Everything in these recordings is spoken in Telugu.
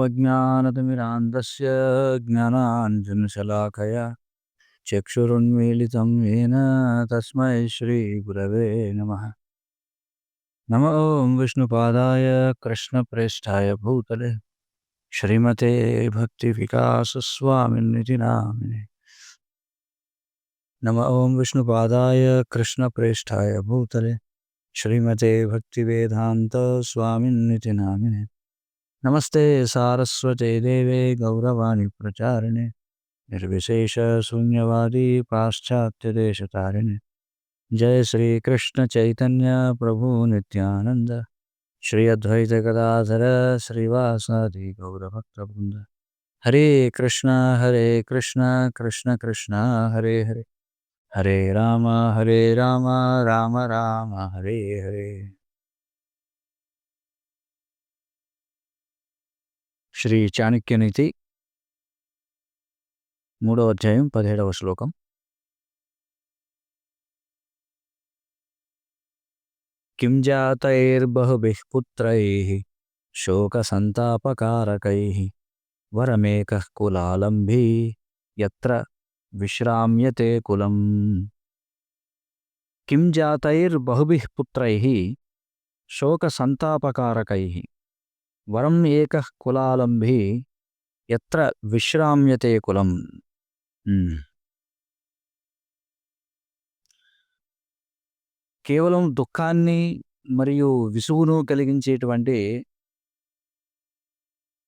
अज्ञानतिमिरान्धस्य ज्ञानाञ्जनशलाकया चक्षुरुन्मीलितं येन तस्मै श्रीगुरवे नमः। नमो विष्णुपादाय कृष्णप्रेष्ठाय भूतले श्रीमते भक्तिविकासस्वामिनिति नामिने। नमो विष्णुपादाय कृष्णप्रेष्ठाय भूतले श्रीमते भक्तिवेदान्त स्वामिनिति नामिने। नमस्ते सारस्वते देवे गौरवाणी प्रचारिणे निर्विशेष शून्यवादी पाश्चात्यदेशतारिणे। जय श्री कृष्ण चैतन्य प्रभु नित्यानंद श्री अद्वैत गदाधर श्रीवासादि गौरभक्तवृंद। हरे कृष्ण कृष्ण कृष्ण हरे हरे, हरे राम राम राम हरे हरे। శ్రీ చాణక్యనీతి 3వ అధ్యాయం 17వ శ్లోకం. కిం జాతైర్బహుభిః పుత్రైః శోకసంతాపకారకైః వరమేకః కులాలంబీ యత్ర విశ్రామ్యతే కులం. కిం జాతైర్బహుభిః పుత్రైః శోకసంతాపకారకైః వరం ఏకః కులాలంబీ యత్ర విశ్రామ్యతే కులం. కేవలం దుఃఖాన్ని మరియు విసుగును కలిగించేటువంటి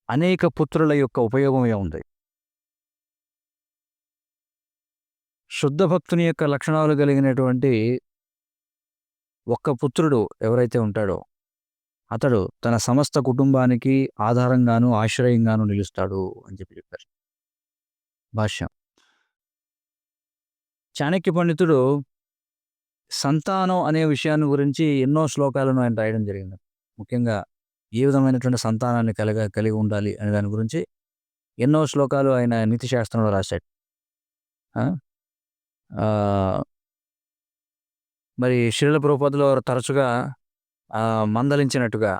అనేక పుత్రుల యొక్క ఉపయోగమే ఉంది. శుద్ధ భక్తుని యొక్క లక్షణాలు కలిగినటువంటి ఒక్క పుత్రుడు ఎవరైతే ఉంటాడో అతడు తన సమస్త కుటుంబానికి ఆధారంగాను ఆశ్రయంగాను నిలుస్తాడు అని చెప్పారు. భాష్యం. చాణక్య పండితుడు సంతానం అనే విషయాన్ని గురించి ఎన్నో శ్లోకాలను ఆయన రాయడం జరిగింది. ముఖ్యంగా ఏ విధమైనటువంటి సంతానాన్ని కలిగి ఉండాలి అనే దాని గురించి ఎన్నో శ్లోకాలు ఆయన నీతి శాస్త్రంలో రాశాడు. మరి శ్రీల ప్రభుపాదుల వారు తరచుగా మందలించినట్టుగా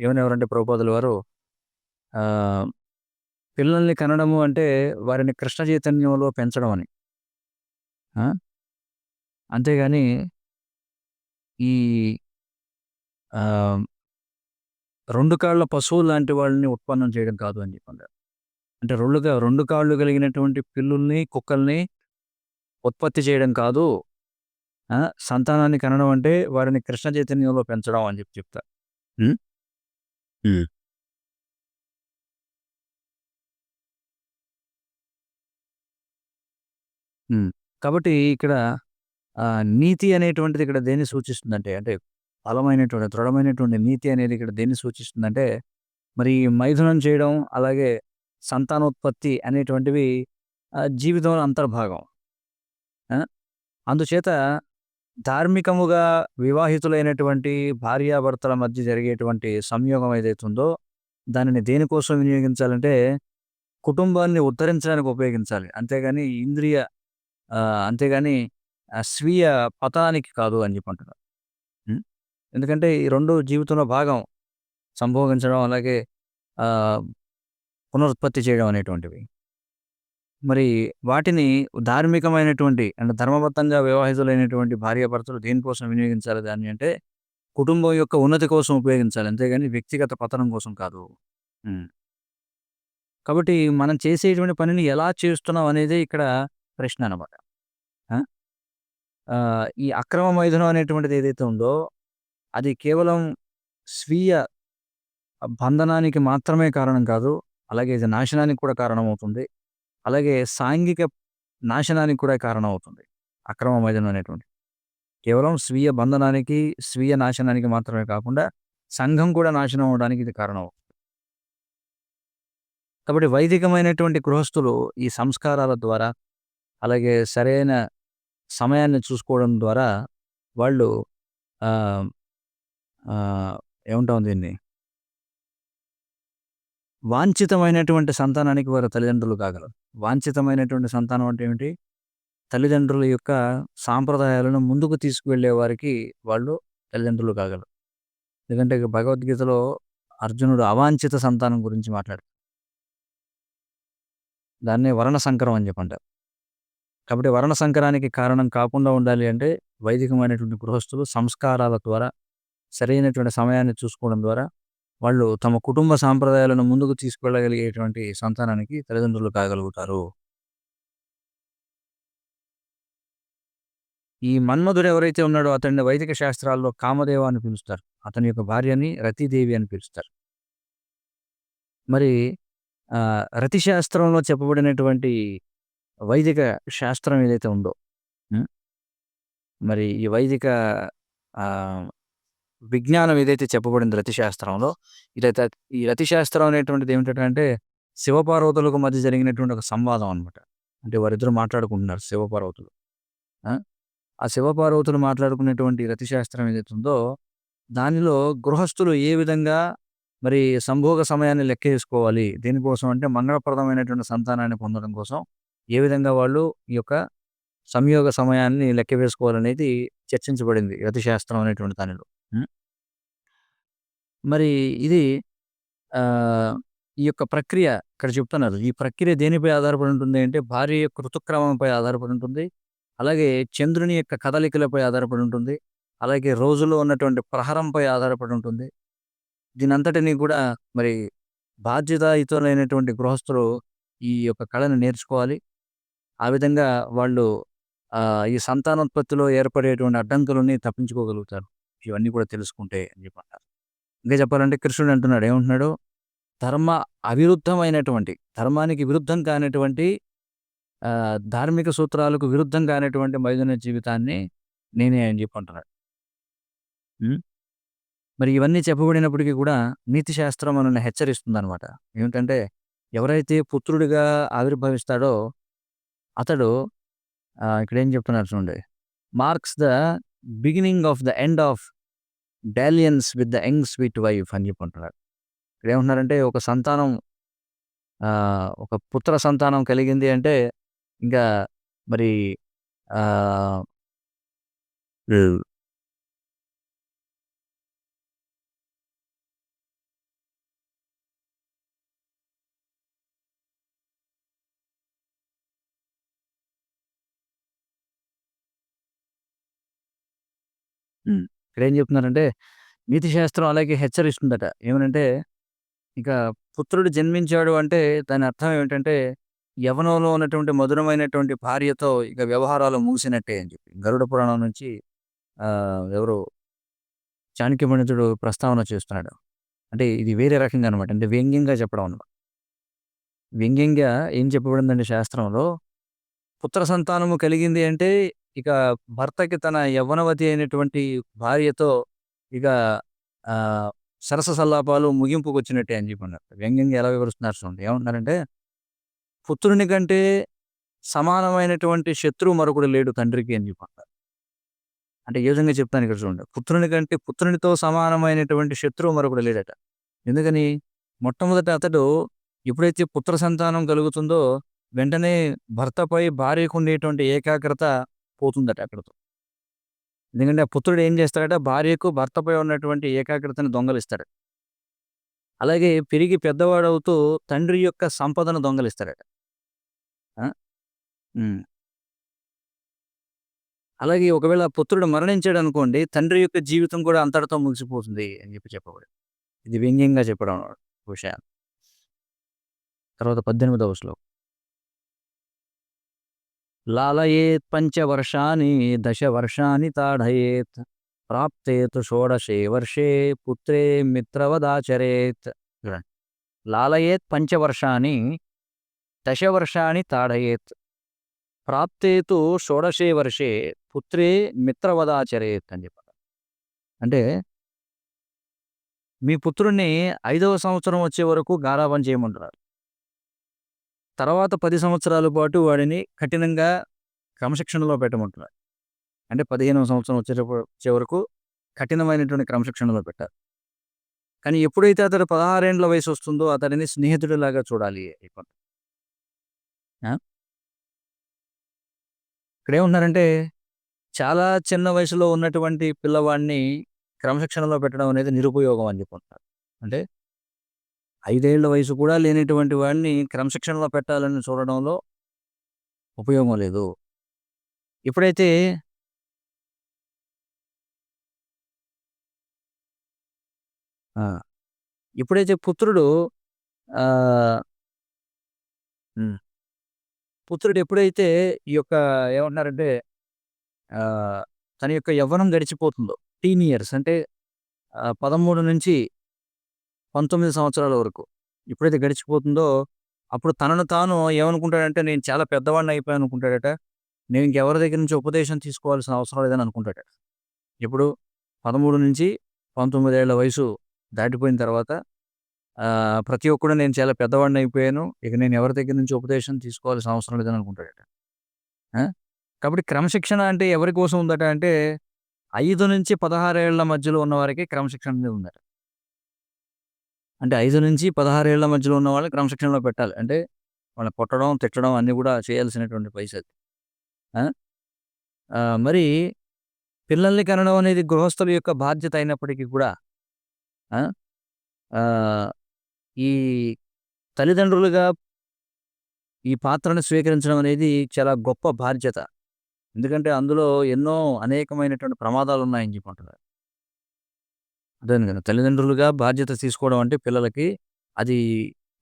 ఎవరంటే ప్రభుపాదుల వారు పిల్లల్ని కనడము అంటే వారిని కృష్ణ చైతన్యంలో పెంచడం అని, అంతేగాని ఈ 2 కాళ్ళ పశువులు లాంటి వాళ్ళని ఉత్పన్నం చేయడం కాదు అని చెప్పారు. అంటే 2 కాళ్ళు కలిగినటువంటి పిల్లుల్ని కుక్కల్ని ఉత్పత్తి చేయడం కాదు, సంతానాన్ని కనడం అంటే వారిని కృష్ణ చైతన్యంలో పెంచడం అని చెప్తారు. కాబట్టి ఇక్కడ నీతి అనేటువంటిది ఇక్కడ దేన్ని సూచిస్తుందంటే, అంటే బలమైనటువంటి దృఢమైనటువంటి నీతి అనేది ఇక్కడ దేన్ని సూచిస్తుందంటే, మరి మైథునం చేయడం అలాగే సంతానోత్పత్తి అనేటువంటివి జీవితంలో అంతర్భాగం. అందుచేత ధార్మికముగా వివాహితులైనటువంటి భార్యాభర్తల మధ్య జరిగేటువంటి సంయోగం ఏదైతుందో దానిని దేనికోసం వినియోగించాలంటే కుటుంబాన్ని ఉద్ధరించడానికి ఉపయోగించాలి, అంతేగాని స్వీయ పతానికి కాదు అని చెప్పంటున్నారు. ఎందుకంటే ఈ 2 జీవితంలో భాగం, సంభోగించడం అలాగే పునరుత్పత్తి చేయడం అనేటువంటివి. మరి వాటిని ధార్మికమైనటువంటి అంటే ధర్మబద్ధంగా వివాహితులైనటువంటి భార్యాభర్తలు దేనికోసం వినియోగించాలి దాన్ని అంటే కుటుంబం యొక్క ఉన్నతి కోసం ఉపయోగించాలి, అంతేగాని వ్యక్తిగత పతనం కోసం కాదు. కాబట్టి మనం చేసేటువంటి పనిని ఎలా చేస్తున్నాం అనేది ఇక్కడ ప్రశ్న అన్నమాట. ఈ అక్రమ మైథునం అనేటువంటిది ఏదైతే ఉందో అది కేవలం స్వీయ బంధనానికి మాత్రమే కారణం కాదు, అలాగే ఇది నాశనానికి కూడా కారణమవుతుంది, అలాగే సాంఘిక నాశనానికి కూడా కారణమవుతుంది. అక్రమ మైథునం అనేటువంటి కేవలం స్వీయ బంధనానికి స్వీయ నాశనానికి మాత్రమే కాకుండా సంఘం కూడా నాశనం అవడానికి ఇది కారణం. కాబట్టి వైదికమైనటువంటి గృహస్థులు ఈ సంస్కారాల ద్వారా అలాగే సరైన సమయాన్ని చూసుకోవడం ద్వారా వాళ్ళు ఏమంటాం దీన్ని వాంఛితమైనటువంటి సంతానానికి వారు తల్లిదండ్రులు కాగలరు. వాంఛితమైనటువంటి సంతానం అంటే ఏమిటి? తల్లిదండ్రుల యొక్క సాంప్రదాయాలను ముందుకు తీసుకువెళ్ళే వారికి వాళ్ళు తల్లిదండ్రులు కాగలరు. ఎందుకంటే భగవద్గీతలో అర్జునుడు అవాంఛిత సంతానం గురించి మాట్లాడు. దాన్నే వర్ణ సంకరం అని చెప్పంటారు. కాబట్టి వర్ణ సంకరానికి కారణం కాకుండా ఉండాలి అంటే వైదికమైనటువంటి గృహస్థులు సంస్కారాల ద్వారా, సరైనటువంటి సమయాన్ని చూసుకోవడం ద్వారా వాళ్ళు తమ కుటుంబ సాంప్రదాయాలను ముందుకు తీసుకెళ్ళగలిగేటువంటి సంతానానికి తల్లిదండ్రులు కాగలుగుతారు. ఈ మన్మధుడు ఎవరైతే ఉన్నాడో అతన్ని వైదిక శాస్త్రాల్లో కామదేవ అని పిలుస్తారు. అతని యొక్క భార్యని రతిదేవి అని పిలుస్తారు. మరి రతి శాస్త్రంలో చెప్పబడినటువంటి వైదిక శాస్త్రం ఏదైతే ఉందో, హ్మ్. మరి ఈ వైదిక ఆహ్, విజ్ఞానం ఏదైతే చెప్పబడిందో రతి శాస్త్రంలో, ఇదైతే ఈ రతి శాస్త్రం అనేటువంటిది ఏమిటంటే శివపార్వతులకు మధ్య జరిగినటువంటి ఒక సంవాదం అన్నమాట. అంటే వారిద్దరూ మాట్లాడుకుంటున్నారు శివపార్వతులు. ఆ! ఆ శివపార్వతులు మాట్లాడుకునేటువంటి రతి శాస్త్రం ఏదైతే ఉందో, దానిలో గృహస్థులు ఏ విధంగా మరి సంభోగ సమయాన్ని లెక్కేసుకోవాలి. దేనికోసం అంటే మంగళప్రదమైనటువంటి సంతానాన్ని పొందడం కోసం ఏ విధంగా వాళ్ళు ఈ యొక్క సంయోగ సమయాన్ని లెక్క వేసుకోవాలనేది చర్చించబడింది రతి శాస్త్రం అనేటువంటి దానిలో. హ్మ్. మరి ఇది ఆహ్, ఈ యొక్క ప్రక్రియ ఇక్కడ చెప్తున్నారు. ఈ ప్రక్రియ దేనిపై ఆధారపడి ఉంటుంది అంటే భార్య యొక్క ఋతుక్రమంపై ఆధారపడి ఉంటుంది. అలాగే చంద్రుని యొక్క కదలికలపై ఆధారపడి ఉంటుంది. అలాగే రోజులో ఉన్నటువంటి ప్రహరంపై ఆధారపడి ఉంటుంది. దీనంతటిని కూడా మరి బాధ్యతాయుతులైనటువంటి గృహస్థులు ఈ యొక్క కళను నేర్చుకోవాలి. ఆ విధంగా వాళ్ళు ఈ సంతానోత్పత్తిలో ఏర్పడేటువంటి అడ్డంకులని తప్పించుకోగలుగుతారు. ఇవన్నీ కూడా తెలుసుకుంటే అని చెప్పంటారు. ఇంకా చెప్పాలంటే కృష్ణుడు అంటున్నాడు ఏమంటున్నాడు? ధర్మ అవిరుద్ధమైనటువంటి, ధర్మానికి విరుద్ధం కానటువంటి ధార్మిక సూత్రాలకు విరుద్ధం కానటువంటి మైథున జీవితాన్ని నేనే అని చెప్పి అంటున్నాడు. హ్మ్. మరి ఇవన్నీ చెప్పబడినప్పటికీ కూడా నీతి శాస్త్రం మనల్ని హెచ్చరిస్తుందనమాట. ఏమిటంటే ఎవరైతే పుత్రుడిగా ఆవిర్భవిస్తాడో అతడు ఇక్కడేం చెప్తున్నారు చూడండి. Marks the beginning of the end of dalliance with the young sweet wife అని చెప్పి అంటున్నాడు. ఇక్కడేమంటున్నారంటే ఒక పుత్ర సంతానం కలిగింది అంటే ఇంకా మరి ఆహ్, హ్మ్. హ్మ్. ఇక్కడేం చెప్తున్నారంటే నీతి శాస్త్రం అలాగే హెచ్చరిస్తుందట. ఏమనంటే ఇక పుత్రుడు జన్మించాడు అంటే దాని అర్థం ఏమిటంటే యవ్వనంలో ఉన్నటువంటి మధురమైనటువంటి భార్యతో ఇక వ్యవహారాలు ముగిసినట్టే అని చెప్పి. గరుడ పురాణం నుంచి ఎవరు చాణక్య పండితుడు ప్రస్తావన చేస్తున్నాడు. అంటే ఇది వేరే రకంగా అనమాట. అంటే వ్యంగ్యంగా చెప్పడం అనమాట. వ్యంగ్యంగా ఏం చెప్పబడిందంటే శాస్త్రంలో పుత్ర సంతానము కలిగింది అంటే ఇక భర్తకి తన యవ్వనవతి అయినటువంటి భార్యతో ఇక ఆహ్, సరస సల్లాపాలు ముగింపుకొచ్చినట్టే అని చెప్పన్నారు. వ్యంగ్యంగా ఎలా వివరిస్తున్నారు చూడండి. ఏమంటున్నారంటే పుత్రుని కంటే సమానమైనటువంటి శత్రువు మరొకడు లేడు తండ్రికి అని చెప్పన్నారు. అంటే ఏ విధంగా చెప్తాను ఇక్కడ చూడండి. పుత్రుని కంటే పుత్రునితో సమానమైనటువంటి శత్రువు మరొకడు లేడట. ఎందుకని? మొట్టమొదట అతడు ఎప్పుడైతే పుత్ర సంతానం కలుగుతుందో వెంటనే భర్తపై భార్యకుండేటువంటి ఏకాగ్రత పోతుందట అక్కడితో. ఎందుకంటే ఆ పుత్రుడు ఏం చేస్తాడట భార్యకు భర్తపై ఉన్నటువంటి ఏకాగ్రతను దొంగలిస్తాడు. అలాగే పెరిగి పెద్దవాడవుతూ తండ్రి యొక్క సంపదను దొంగలిస్తాడట. ఆ! హ్మ్. అలాగే ఒకవేళ పుత్రుడు మరణించాడనుకోండి, తండ్రి యొక్క జీవితం కూడా అంతటితో ముగిసిపోతుంది అని చెప్పబడింది. ఇది వ్యంగ్యంగా చెప్పడం విషయాన్ని. తర్వాత 18వ శ్లోకం. లాలయేత్ పంచవర్షాణి దశ వర్షాణి తాడయేత్ ప్రాప్తే తు షోడశే వర్షే పుత్రే మిత్రవదాచరేత్. చూడండి. లాలయేత్ పంచవర్షాణి దశవర్షాణి తాడయేత్ ప్రాప్తే తు షోడశే వర్షే పుత్రే మిత్రవదాచరేత్ అని చెప్పారు. అంటే మీ పుత్రుడిని 5వ సంవత్సరం వచ్చే వరకు గారాబం చేయమంటున్నారు. తర్వాత 10 సంవత్సరాల పాటు వాడిని కఠినంగా క్రమశిక్షణలో పెట్టమంటున్నారు. అంటే 15వ సంవత్సరం వచ్చే వరకు కఠినమైనటువంటి క్రమశిక్షణలో పెట్టాలి. కానీ ఎప్పుడైతే అతడు 16 ఏండ్ల వయసొస్తుందో అతడిని స్నేహితుడిలాగా చూడాలి. ఆ! ఇక్కడేమంటున్నారంటే చాలా చిన్న వయసులో ఉన్నటువంటి పిల్లవాడిని క్రమశిక్షణలో పెట్టడం అనేది నిరుపయోగం అని చెప్పుకుంటున్నారు. అంటే 5 ఏళ్ల వయసు కూడా లేనటువంటి వాడిని క్రమశిక్షణలో పెట్టాలని చూడడంలో ఉపయోగం లేదు. ఎప్పుడైతే ఆ! ఎప్పుడైతే పుత్రుడు ఆహ్, హ్మ్. పుత్రుడు ఎప్పుడైతే ఈ యొక్క ఏమంటున్నారంటే ఆహ్, తన యొక్క యవ్వనం గడిచిపోతుందో టీన్ ఇయర్స్ అంటే 13-19 సంవత్సరాల వరకు ఎప్పుడైతే గడిచిపోతుందో, అప్పుడు తనను తాను ఏమనుకుంటాడంటే, నేను చాలా పెద్దవాడిని అయిపోయాను అనుకుంటాడట. నేను ఇంకెవరి దగ్గర నుంచి ఉపదేశం తీసుకోవాల్సిన అవసరం లేదని అనుకుంటాడట. ఎప్పుడు 13-19 ఏళ్ల వయసు దాటిపోయిన తర్వాత ప్రతి ఒక్కడు నేను చాలా పెద్దవాడిని అయిపోయాను. ఇక నేను ఎవరి దగ్గర నుంచి ఉపదేశం తీసుకోవాల్సిన అవసరం లేదని అనుకుంటాడట. ఆ! కాబట్టి క్రమశిక్షణ అంటే ఎవరి కోసం ఉందట అంటే 5-16 ఏళ్ల మధ్యలో ఉన్న వారికి క్రమశిక్షణ అనేది ఉందట. అంటే 5-16 ఏళ్ల మధ్యలో ఉన్న వాళ్ళని క్రమశిక్షణలో పెట్టాలి. అంటే వాళ్ళని కొట్టడం, తిట్టడం అన్నీ గూడా చేయాల్సినటువంటి వయసది. ఆ! మరి పిల్లల్ని కనడం అనేది గృహస్థుల యొక్క బాధ్యత అయినప్పటికీ కూడా ఆ! ఆహ్, ఈ తల్లిదండ్రులుగా ఈ పాత్రను స్వీకరించడం అనేది చాలా గొప్ప బాధ్యత. ఎందుకంటే అందులో ఎన్నో అనేకమైనటువంటి ప్రమాదాలున్నాయని చెప్పంటున్నారు. అదేను గదా! తల్లిదండ్రులుగా బాధ్యత తీసుకోవడం అంటే పిల్లలకి అది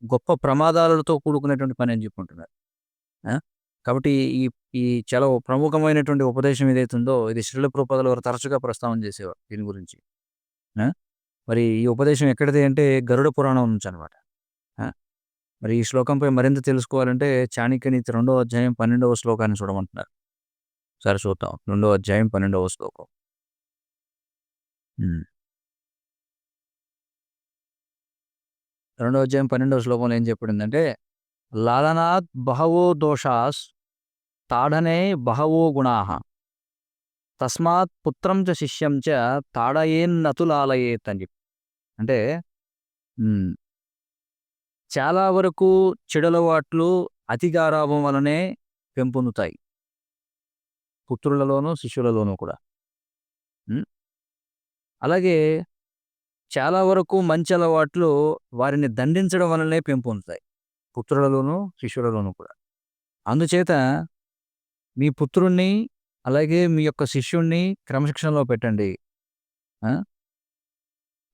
గొప్ప ప్రమాదాలతో కూడుకున్నటువంటి పని అని చెప్పుకుంటున్నారు. ఆ! కాబట్టి ఈ ఈ చాలా ప్రముఖమైనటువంటి ఉపదేశం ఏదైతే ఉందో ఇది శ్రీల ప్రభుపాదుల వారు తరచుగా ప్రస్తావన చేసేవారు దీని గురించి. ఆ! మరి ఈ ఉపదేశం ఎక్కడిది అంటే గరుడ పురాణం నుంచనమాట. ఆ! మరి ఈ శ్లోకంపై మరింత తెలుసుకోవాలంటే చాణక్య నీతి 2వ అధ్యాయం 12వ శ్లోకాన్ని చూడమంటున్నారు. ఒకసారి చూద్దాం. 2వ అధ్యాయం 12వ శ్లోకం. హ్మ్. 2వ అధ్యాయం 12వ శ్లోకంలో ఏం చెప్పబడిందంటే, లాలనాత్ బహవో దోషాస్ తాడనే బహవో గుణాః. తస్మాత్ పుత్రం చ శిష్యం చ తాడయేన్నతు లాలయేత్ అని చెప్పి. అంటే హ్మ్. చాలా వరకు చెడలవాట్లు అతి గారాబం వలనే పెంపొందుతాయి. పుత్రులలోనూ, శిష్యులలోనూ కూడా. హ్మ్. అలాగే చాలా వరకు మంచి అలవాట్లు వారిని దండించడం వలనే పెంపొందుతాయి. పుత్రులలోనూ, శిష్యులలోనూ కూడా. అందుచేత మీ పుత్రుడిని, అలాగే మీ యొక్క శిష్యుడిని క్రమశిక్షణలో పెట్టండి. ఆ!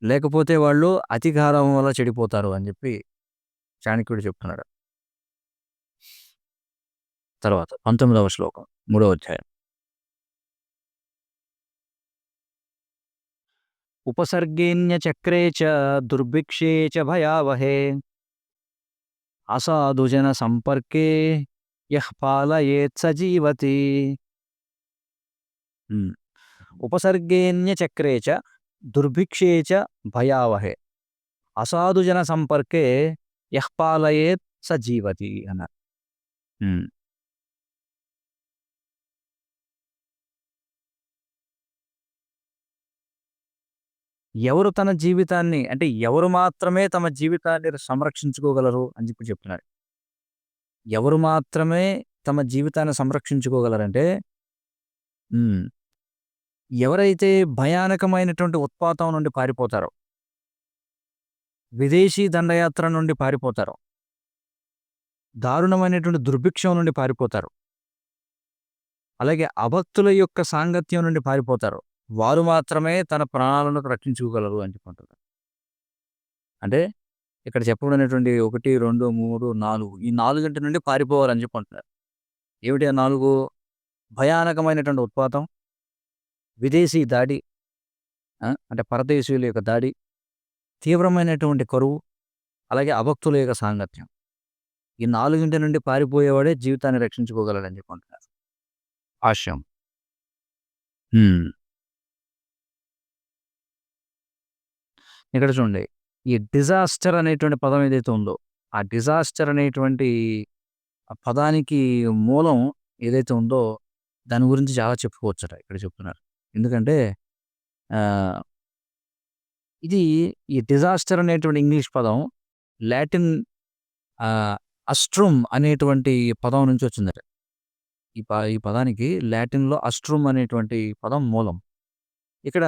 లేకపోతే వాళ్ళు అతి గారాబం వల్ల చెడిపోతారు అని జెప్పి చాణక్యుడు చెప్తున్నాడు. తర్వాత 19వ శ్లోకం, మూడో అధ్యాయం. ఉపసర్గేణ్యచక్రే చ దుర్భిక్షే చ భయావహే అసాధుజన సంపర్కే యః పాలయేత్ స జీవతి. హ్మ్. ఉపసర్గేణ్యచక్రే చ దుర్భిక్షే చ భయావహే అసాధుజన సంపర్కే యః పాలయేత్ స జీవతి అన్నారు. హ్మ్. ఎవరు తన జీవితాన్ని అంటే ఎవరు మాత్రమే తమ జీవితాన్ని సంరక్షించుకోగలరు అని చెప్పి చెప్తున్నాడు. ఎవరు మాత్రమే తమ జీవితాన్ని సంరక్షించుకోగలరంటే హ్మ్. ఎవరైతే భయానకమైనటువంటి ఉత్పాతం నుండి పారిపోతారో, విదేశీ దండయాత్ర నుండి పారిపోతారో, దారుణమైనటువంటి దుర్భిక్షం నుండి పారిపోతారో, అలాగే అభక్తుల యొక్క సాంగత్యం నుండి పారిపోతారో, వారు మాత్రమే తన ప్రాణాలను రక్షించుకోగలరు అని చెప్పుకుంటున్నారు. అంటే ఇక్కడ చెప్పబడినటువంటి 1, 2, 3, 4 ఈ 4 నుండి పారిపోవాలని చెప్పి అంటున్నారు. ఏమిటి ఆ 4? భయానకమైనటువంటి ఉత్పాతం, విదేశీ దాడి అంటే పరదేశీయుల యొక్క దాడి, తీవ్రమైనటువంటి కరువు, అలాగే అభక్తుల యొక్క సాంగత్యం. ఈ 4 నుండి పారిపోయేవాడే జీవితాన్ని రక్షించుకోగలడని చెప్పి అంటున్నారు. భాష్యం. హ్మ్. ఇక్కడ చూడండి. ఈ డిజాస్టర్ అనేటువంటి పదం ఏదైతే ఉందో, ఆ డిజాస్టర్ అనేటువంటి ఆ పదానికి మూలం ఏదైతే ఉందో, దాని గురించి చాలా చెప్పుకోవచ్చట ఇక్కడ చెప్తున్నారు. ఎందుకంటే ఆహ్, ఇది ఈ డిజాస్టర్ అనేటువంటి ఇంగ్లీష్ పదం లాటిన్ ఆహ్, అస్ట్రుమ్ అనేటువంటి పదం నుంచి వచ్చిందట. ఈ పదానికి లాటిన్‌లో అస్ట్రుమ్ అనేటువంటి పదం మూలం. ఇక్కడ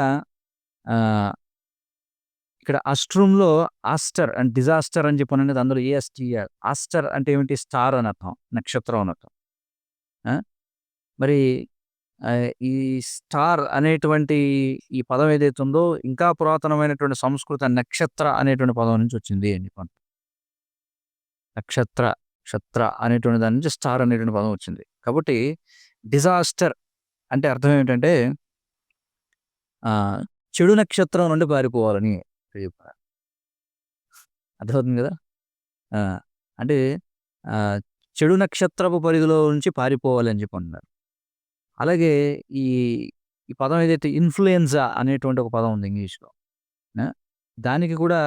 ఆహ్, ఇక్కడ అస్ట్రూమ్‌లో ఆస్టర్ అండ్ డిజాస్టర్ అని చెప్పననేది అందులో ఏఎస్‌టీఆర్. ఆస్టర్ అంటే ఏమిటి? స్టార్ అని అర్థం. నక్షత్రం అని అర్థం. ఆ! మరి ఈ స్టార్ అనేటువంటి ఈ పదం ఏదైతే ఉందో ఇంకా పురాతనమైనటువంటి సంస్కృత నక్షత్ర అనేటువంటి పదం నుంచి వచ్చింది అని చెప్పండి. నక్షత్ర, క్షత్ర అనేటువంటి దాని నుంచి స్టార్ అనేటువంటి పదం వచ్చింది. కాబట్టి డిజాస్టర్ అంటే అర్థం ఏమిటంటే ఆహ్, చెడు నక్షత్రం నుండి పారిపోవాలని చెప్పారు. అర్థమవుతుంది గదా! ఆ! అంటే ఆహ్, చెడు నక్షత్రపు పరిధిలో నుంచి పారిపోవాలి అని చెప్పి అంటున్నారు. అలాగే ఈ, ఈ పదం ఏదైతే ఇన్‌ఫ్లుయెన్జా అనేటువంటి ఒక పదం ఉంది ఇంగ్లీష్‌లో. ఆ! దానికి కూడా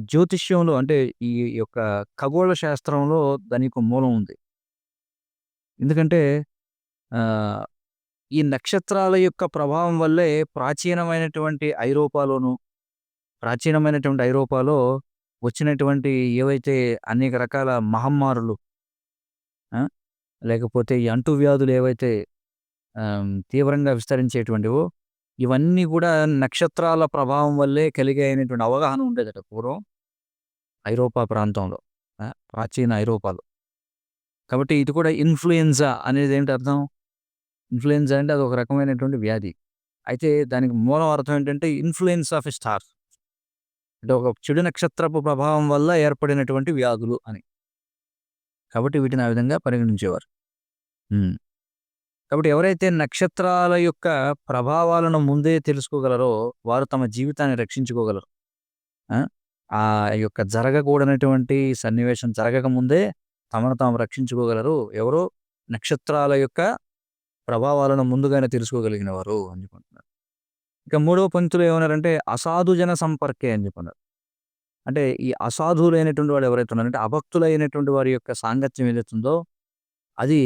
జ్యోతిష్యంలో అంటే ఈ యొక్క ఖగోళ శాస్త్రంలో దానికి ఒక మూలం ఉంది. ఎందుకంటే ఆహ్, ఈ నక్షత్రాల యొక్క ప్రభావం వల్లే ప్రాచీనమైనటువంటి ఐరోపాలో వచ్చినటువంటి ఏవైతే అనేక రకాల మహమ్మారులు, ఆ! లేకపోతే ఈ అంటువ్యాధులు ఏవైతే తీవ్రంగా విస్తరించేటువంటివో, ఇవన్నీ కూడా నక్షత్రాల ప్రభావం వల్లే కలిగాయనేటువంటి అవగాహన ఉండేదట పూర్వం ఐరోపా ప్రాంతంలో. ప్రాచీన ఐరోపాలో. కాబట్టి ఇది కూడా ఇన్‌ఫ్లుయెన్జా అనేదేంటి అర్థం? ఇన్‌ఫ్లుయెన్జా అంటే అదొక రకమైనటువంటి వ్యాధి. అయితే దానికి మూలం అర్థం ఏంటంటే ఇన్‌ఫ్లుయెన్స్ ఆఫ్ ఎ స్టార్. అంటే ఒక చెడు నక్షత్రపు ప్రభావం వల్ల ఏర్పడినటువంటి వ్యాధులు అని. కాబట్టి వీటిని ఆ విధంగా పరిగణించేవారు. హ్మ్. కాబట్టి ఎవరైతే నక్షత్రాల యొక్క ప్రభావాలను ముందే తెలుసుకోగలరో, వారు తమ జీవితాన్ని రక్షించుకోగలరు. ఆ! ఆ యొక్క జరగకూడనటువంటి సన్నివేశం జరగకముందే తమను తాము రక్షించుకోగలరు. ఎవరు? నక్షత్రాల యొక్క ప్రభావాలను ముందుగానే తెలుసుకోగలిగిన వారు అని చెప్పంటున్నారు. ఇక మూడవ పంక్తిలో ఏమన్నారంటే, అసాధు జన సంపర్కే అని చెప్పన్నారు. అంటే ఈ అసాధువులైనటువంటి వాళ్ళు ఎవరైతే ఉన్నారంటే, అభక్తులైనటువంటి వారి యొక్క సాంగత్యం ఏదైతుందో, అది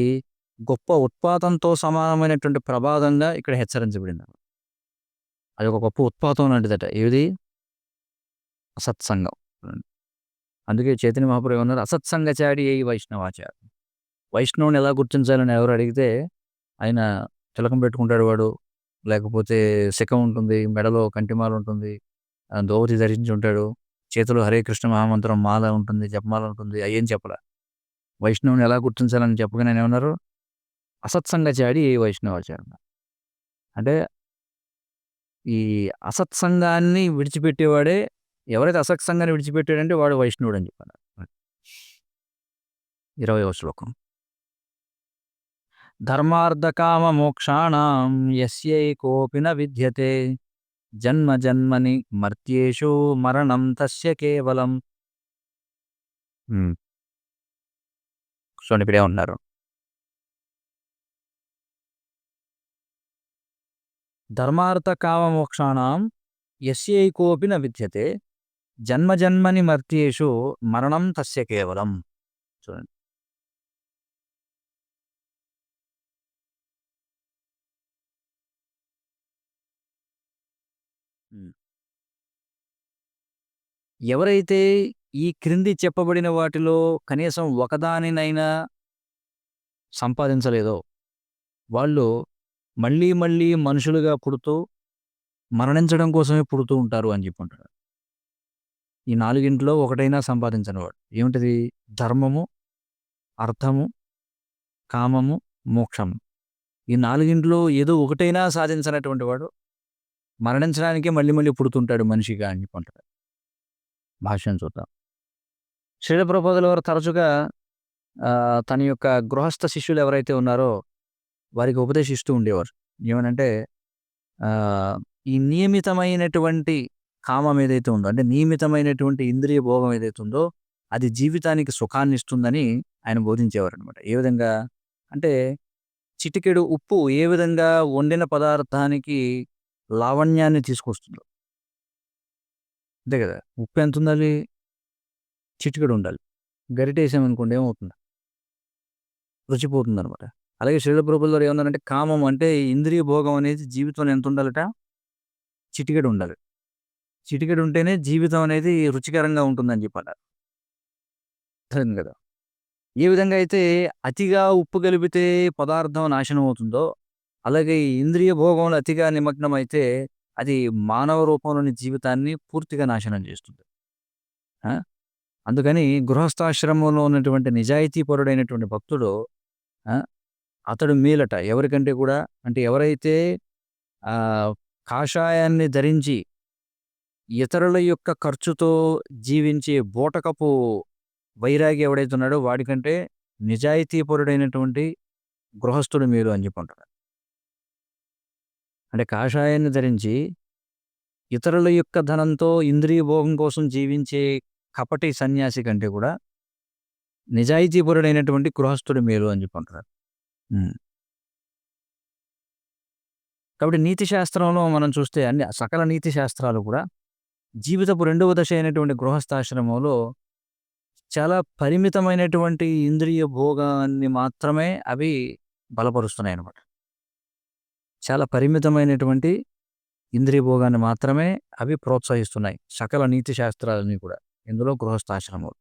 గొప్ప ఉత్పాతంతో సమానమైనటువంటి ప్రమాదంగా ఇక్కడ హెచ్చరించబడింది. అది ఒక గొప్ప ఉత్పాతం లాంటిదట. ఏది? అసత్సంగం. హ్మ్. అందుకే చైతన్య మహాప్రభు ఏమన్నారు? అసత్సంగచారి ఏయి వైష్ణవాచారి. వైష్ణవుని ఎలా గుర్తించాలని ఎవరు అడిగితే, ఆయన తిలకం పెట్టుకుంటాడు వాడు. లేకపోతే శిఖం ఉంటుంది. మెడలో కంఠిమాల ఉంటుంది. ధోవతి ధరించి ఉంటాడు. చేతిలో హరే కృష్ణ మహామంత్రం మాల ఉంటుంది. జపమాల ఉంటుంది. అయ్యేం చెప్పలా. వైష్ణవుని ఎలా గుర్తించాలని చెప్పగానే ఆయన ఏమన్నారు? అసత్సంగచారి ఏ వైష్ణవాచారి. అంటే ఈ అసత్సంగాన్ని విడిచిపెట్టేవాడే ఎవరైతే అసత్సంగాన్ని విడిచిపెట్టాడంటే వాడు వైష్ణవుడని చెప్పారు. 20వ శ్లోకం. ధర్మార్థకామ మోక్షాణం యస్యైకోపి న విద్యతే జన్మ జన్మని మర్త్యేషు మరణం తస్య కేవలం. హ్మ్. చూడండి ఇక్కడేమంటున్నారు. ధర్మార్థ కామ మోక్షాణం యస్యైకోపి న విద్యతే జన్మ జన్మని మర్త్యేషు మరణం తస్య కేవలం. చూడండి. హ్మ్. ఎవరైతే ఈ క్రింది చెప్పబడిన వాటిలో కనీసం ఒకదానినైనా సంపాదించలేదో, వాళ్ళు మళ్ళీ మళ్ళీ మనుషులుగా పుడుతూ, మరణించడం కోసమే పుడుతూ ఉంటారు అని జెప్పుంటాడు. ఈ నాలుగింట్లో ఒకటైనా సంపాదించనివాడు. ఏమిటిది? ధర్మము, అర్థము, కామము, మోక్షము. ఈ నాలుగింట్లో ఏదో ఒకటైనా సాధించనటువంటి వాడు మరణించడానికే మళ్ళీ మళ్ళీ పుడుతుంటాడు మనిషిగా అని జెప్పుంటాడు. భాష్యం చూద్దాం. శ్రీల ప్రభుపాదుల వారు తరచుగా తన యొక్క గృహస్థ శిష్యులు ఎవరైతే ఉన్నారో వారికి ఉపదేశిస్తూ ఉండేవారు. ఏమనంటే ఆహ్, ఈ నియమితమైనటువంటి కామం ఏదైతే ఉందో, అంటే నియమితమైనటువంటి ఇంద్రియ భోగం ఏదైతే ఉందో, అది జీవితానికి సుఖాన్నిస్తుందని ఆయన బోధించేవారనమాట. ఏ విధంగా? అంటే చిటికెడు ఉప్పు ఏ విధంగా వండిన పదార్థానికి లావణ్యాన్ని తీసుకొస్తుందో, అంతే గదా! ఉప్పు ఎంతుండాలి? చిటికెడు ఉండాలి. గరిటేసామనుకోండి ఏమవుతుంది? రుచి పోతుందనమాట. అలాగే శ్రీల ప్రభువుల వారు ఏమన్నారంటే, కామం అంటే ఈ ఇంద్రియ భోగం అనేది జీవితంలో ఎంతుండాలట? చిటికెడుండాలి. చిటికెడుంటేనే జీవితం అనేది రుచికరంగా ఉంటుందని చెప్పన్నారు. అర్థమైంది కదా! ఏ విధంగా అయితే అతిగా ఉప్పు కలిపితే పదార్థం నాశనం అవుతుందో, అలాగే ఈ ఇంద్రియ భోగంలో అతిగా నిమగ్నమైతే అది మానవ రూపంలోని జీవితాన్ని పూర్తిగా నాశనం చేస్తుంది. ఆ! అందుకని గృహస్థాశ్రమంలో ఉన్నటువంటి నిజాయితీపరుడైనటువంటి భక్తుడు ఆ! అతడు మేలట. ఎవరికంటే కూడా అంటే ఎవరైతే ఆహ్, కాషాయాన్ని ధరించి ఇతరుల యొక్క ఖర్చుతో జీవించే బూటకపు వైరాగి ఎవడైతే ఉన్నాడో వాడికంటే నిజాయితీపరుడైనటువంటి గృహస్థుడు మేలు అని చెప్పంటారు. అంటే కాషాయాన్ని ధరించి ఇతరుల యొక్క ధనంతో ఇంద్రియ భోగం కోసం జీవించే కపటి సన్యాసి కంటే కూడా నిజాయితీపరుడైనటువంటి గృహస్థుడు మేలు అని చెప్పంటారు. హ్మ్. కాబట్టి నీతి శాస్త్రంలో మనం చూస్తే అన్ని సకల నీతి శాస్త్రాలు కూడా జీవితపు రెండవ దశ అయినటువంటి గృహస్థాశ్రమంలో చాలా పరిమితమైనటువంటి ఇంద్రియ భోగాన్ని మాత్రమే అవి బలపరుస్తున్నాయన్నమాట. చాలా పరిమితమైనటువంటి ఇంద్రియ భోగాన్ని మాత్రమే అవి ప్రోత్సహిస్తున్నాయి. సకల నీతి శాస్త్రాలని కూడా. ఇందులో గృహస్థాశ్రమాలు.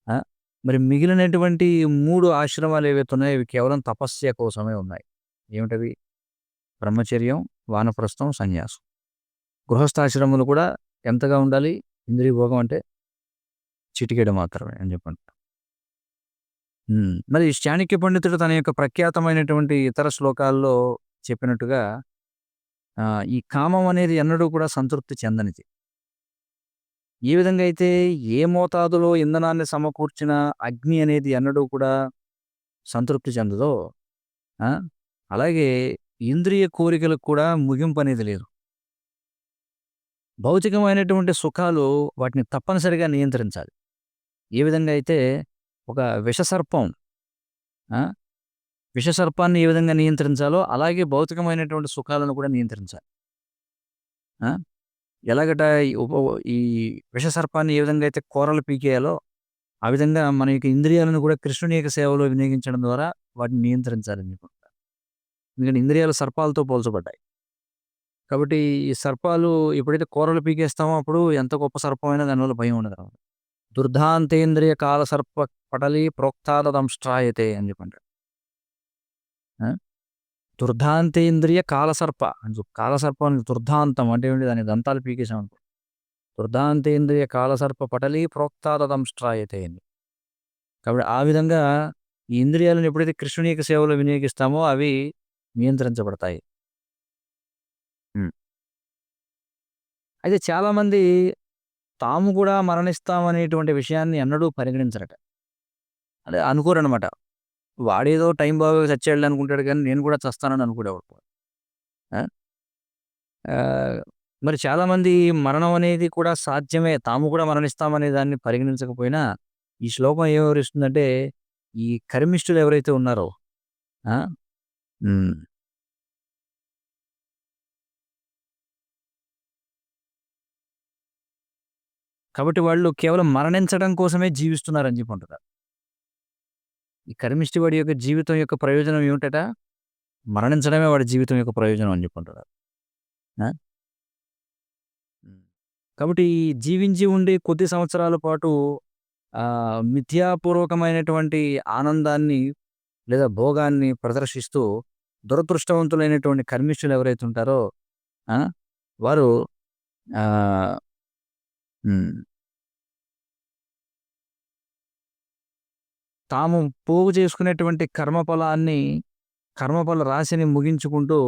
ఆ! మరి మిగిలినటువంటి 3 ఆశ్రమాలు ఏవైతే ఉన్నాయో అవి కేవలం తపస్య కోసమే ఉన్నాయి. ఏమిటవి? బ్రహ్మచర్యం, వానప్రస్థం, సన్యాసం. గృహస్థాశ్రమాలు కూడా ఎంతగా ఉండాలి? ఇంద్రియ భోగం అంటే చిటికెడు మాత్రమే అని చెప్పండి. మరి చాణక్య పండితుడు తన యొక్క ప్రఖ్యాతమైనటువంటి ఇతర శ్లోకాల్లో చెప్పినట్టుగా ఈ కామం అనేది ఎన్నడూ కూడా సంతృప్తి చెందనిది. ఏ విధంగా అయితే ఏ మోతాదులో ఇంధనాన్ని సమకూర్చిన అగ్ని అనేది ఎన్నడూ కూడా సంతృప్తి చెందదో, ఆ! అలాగే ఇంద్రియ కోరికలకు కూడా ముగింపనేది లేదు. భౌతికమైనటువంటి సుఖాలు వాటిని తప్పనిసరిగా నియంత్రించాలి. ఏ విధంగా అయితే ఒక విషసర్పం ఆ! విషసర్పాన్ని ఏ విధంగా నియంత్రించాలో అలాగే భౌతికమైనటువంటి సుఖాలను కూడా నియంత్రించాలి. ఆ! ఎలాగట ఈ విషసర్పాన్ని ఏ విధంగా అయితే కూరలు పీకేయాలో, ఆ విధంగా మన యొక్క ఇంద్రియాలను కూడా కృష్ణుని యొక్క సేవలో వినియోగించడం ద్వారా వాటిని నియంత్రించాలని చెప్పుకుంటారు. ఎందుకంటే ఇంద్రియాలు సర్పాలతో పోల్చబడ్డాయి. కాబట్టి ఈ సర్పాలు ఎప్పుడైతే కూరలు పీకేస్తామో అప్పుడు ఎంత గొప్ప సర్పమైనా దానివల్ల భయం ఉండదనమాట. దుర్ధాంతేంద్రియ కాల సర్ప పటలి ప్రోక్తాదదంష్ట్రాయతే అని చెప్పంటారు. ఆ! దుర్ధాంతేంద్రియ కాలసర్ప అని కాలసర్పానికి దుర్దాంతం అంటే ఏంటి దాని దంతాలు పీకేసామనుకో. దుర్దాంతేంద్రియ కాలసర్ప పటలి ప్రోక్తాదదంష్ట్రాయతే అని. కాబట్టి ఆ విధంగా ఈ ఇంద్రియాలను ఎప్పుడైతే కృష్ణుని యొక్క సేవలో వినియోగిస్తామో అవి నియంత్రించబడతాయి. హ్మ్. అయితే చాలామంది తాము కూడా మరణిస్తామనేటువంటి విషయాన్ని ఎన్నడూ పరిగణించరట. అంటే అనుకోరనమాట. వాడేదో టైం బాగోక చచ్చాడులే అనుకుంటాడు గానీ నేను కూడా చస్తానని అనుకోడెవడు. ఆ! ఆహ్, మరి చాలామంది మరణం అనేది కూడా సాధ్యమే. తాము కూడా మరణిస్తామనే దాన్ని పరిగణించకపోయినా, ఈ శ్లోకం ఏం వివరిస్తుందంటే, ఈ కర్మిష్ఠులు ఎవరైతే ఉన్నారో ఆ! హ్మ్. కాబట్టి వాళ్ళు కేవలం మరణించడం కోసమే జీవిస్తున్నారని చెప్పి అంటున్నారు. ఈ కర్మిష్టి వాడి యొక్క జీవితం యొక్క ప్రయోజనం ఏమిటట? మరణించడమే వాడి జీవితం యొక్క ప్రయోజనం అని చెప్పి అంటున్నారు. ఆ! హ్మ్. కాబట్టి ఈ జీవించి ఉండి కొద్ది సంవత్సరాల పాటు మిథ్యాపూర్వకమైనటువంటి ఆనందాన్ని లేదా భోగాన్ని ప్రదర్శిస్తూ దురదృష్టవంతులైనటువంటి కర్మిష్ఠులు ఎవరైతే ఉంటారో ఆ! వారు ఆహ్, హ్మ్. తాము పోగు చేసుకునేటువంటి కర్మఫల రాశిని ముగించుకుంటూ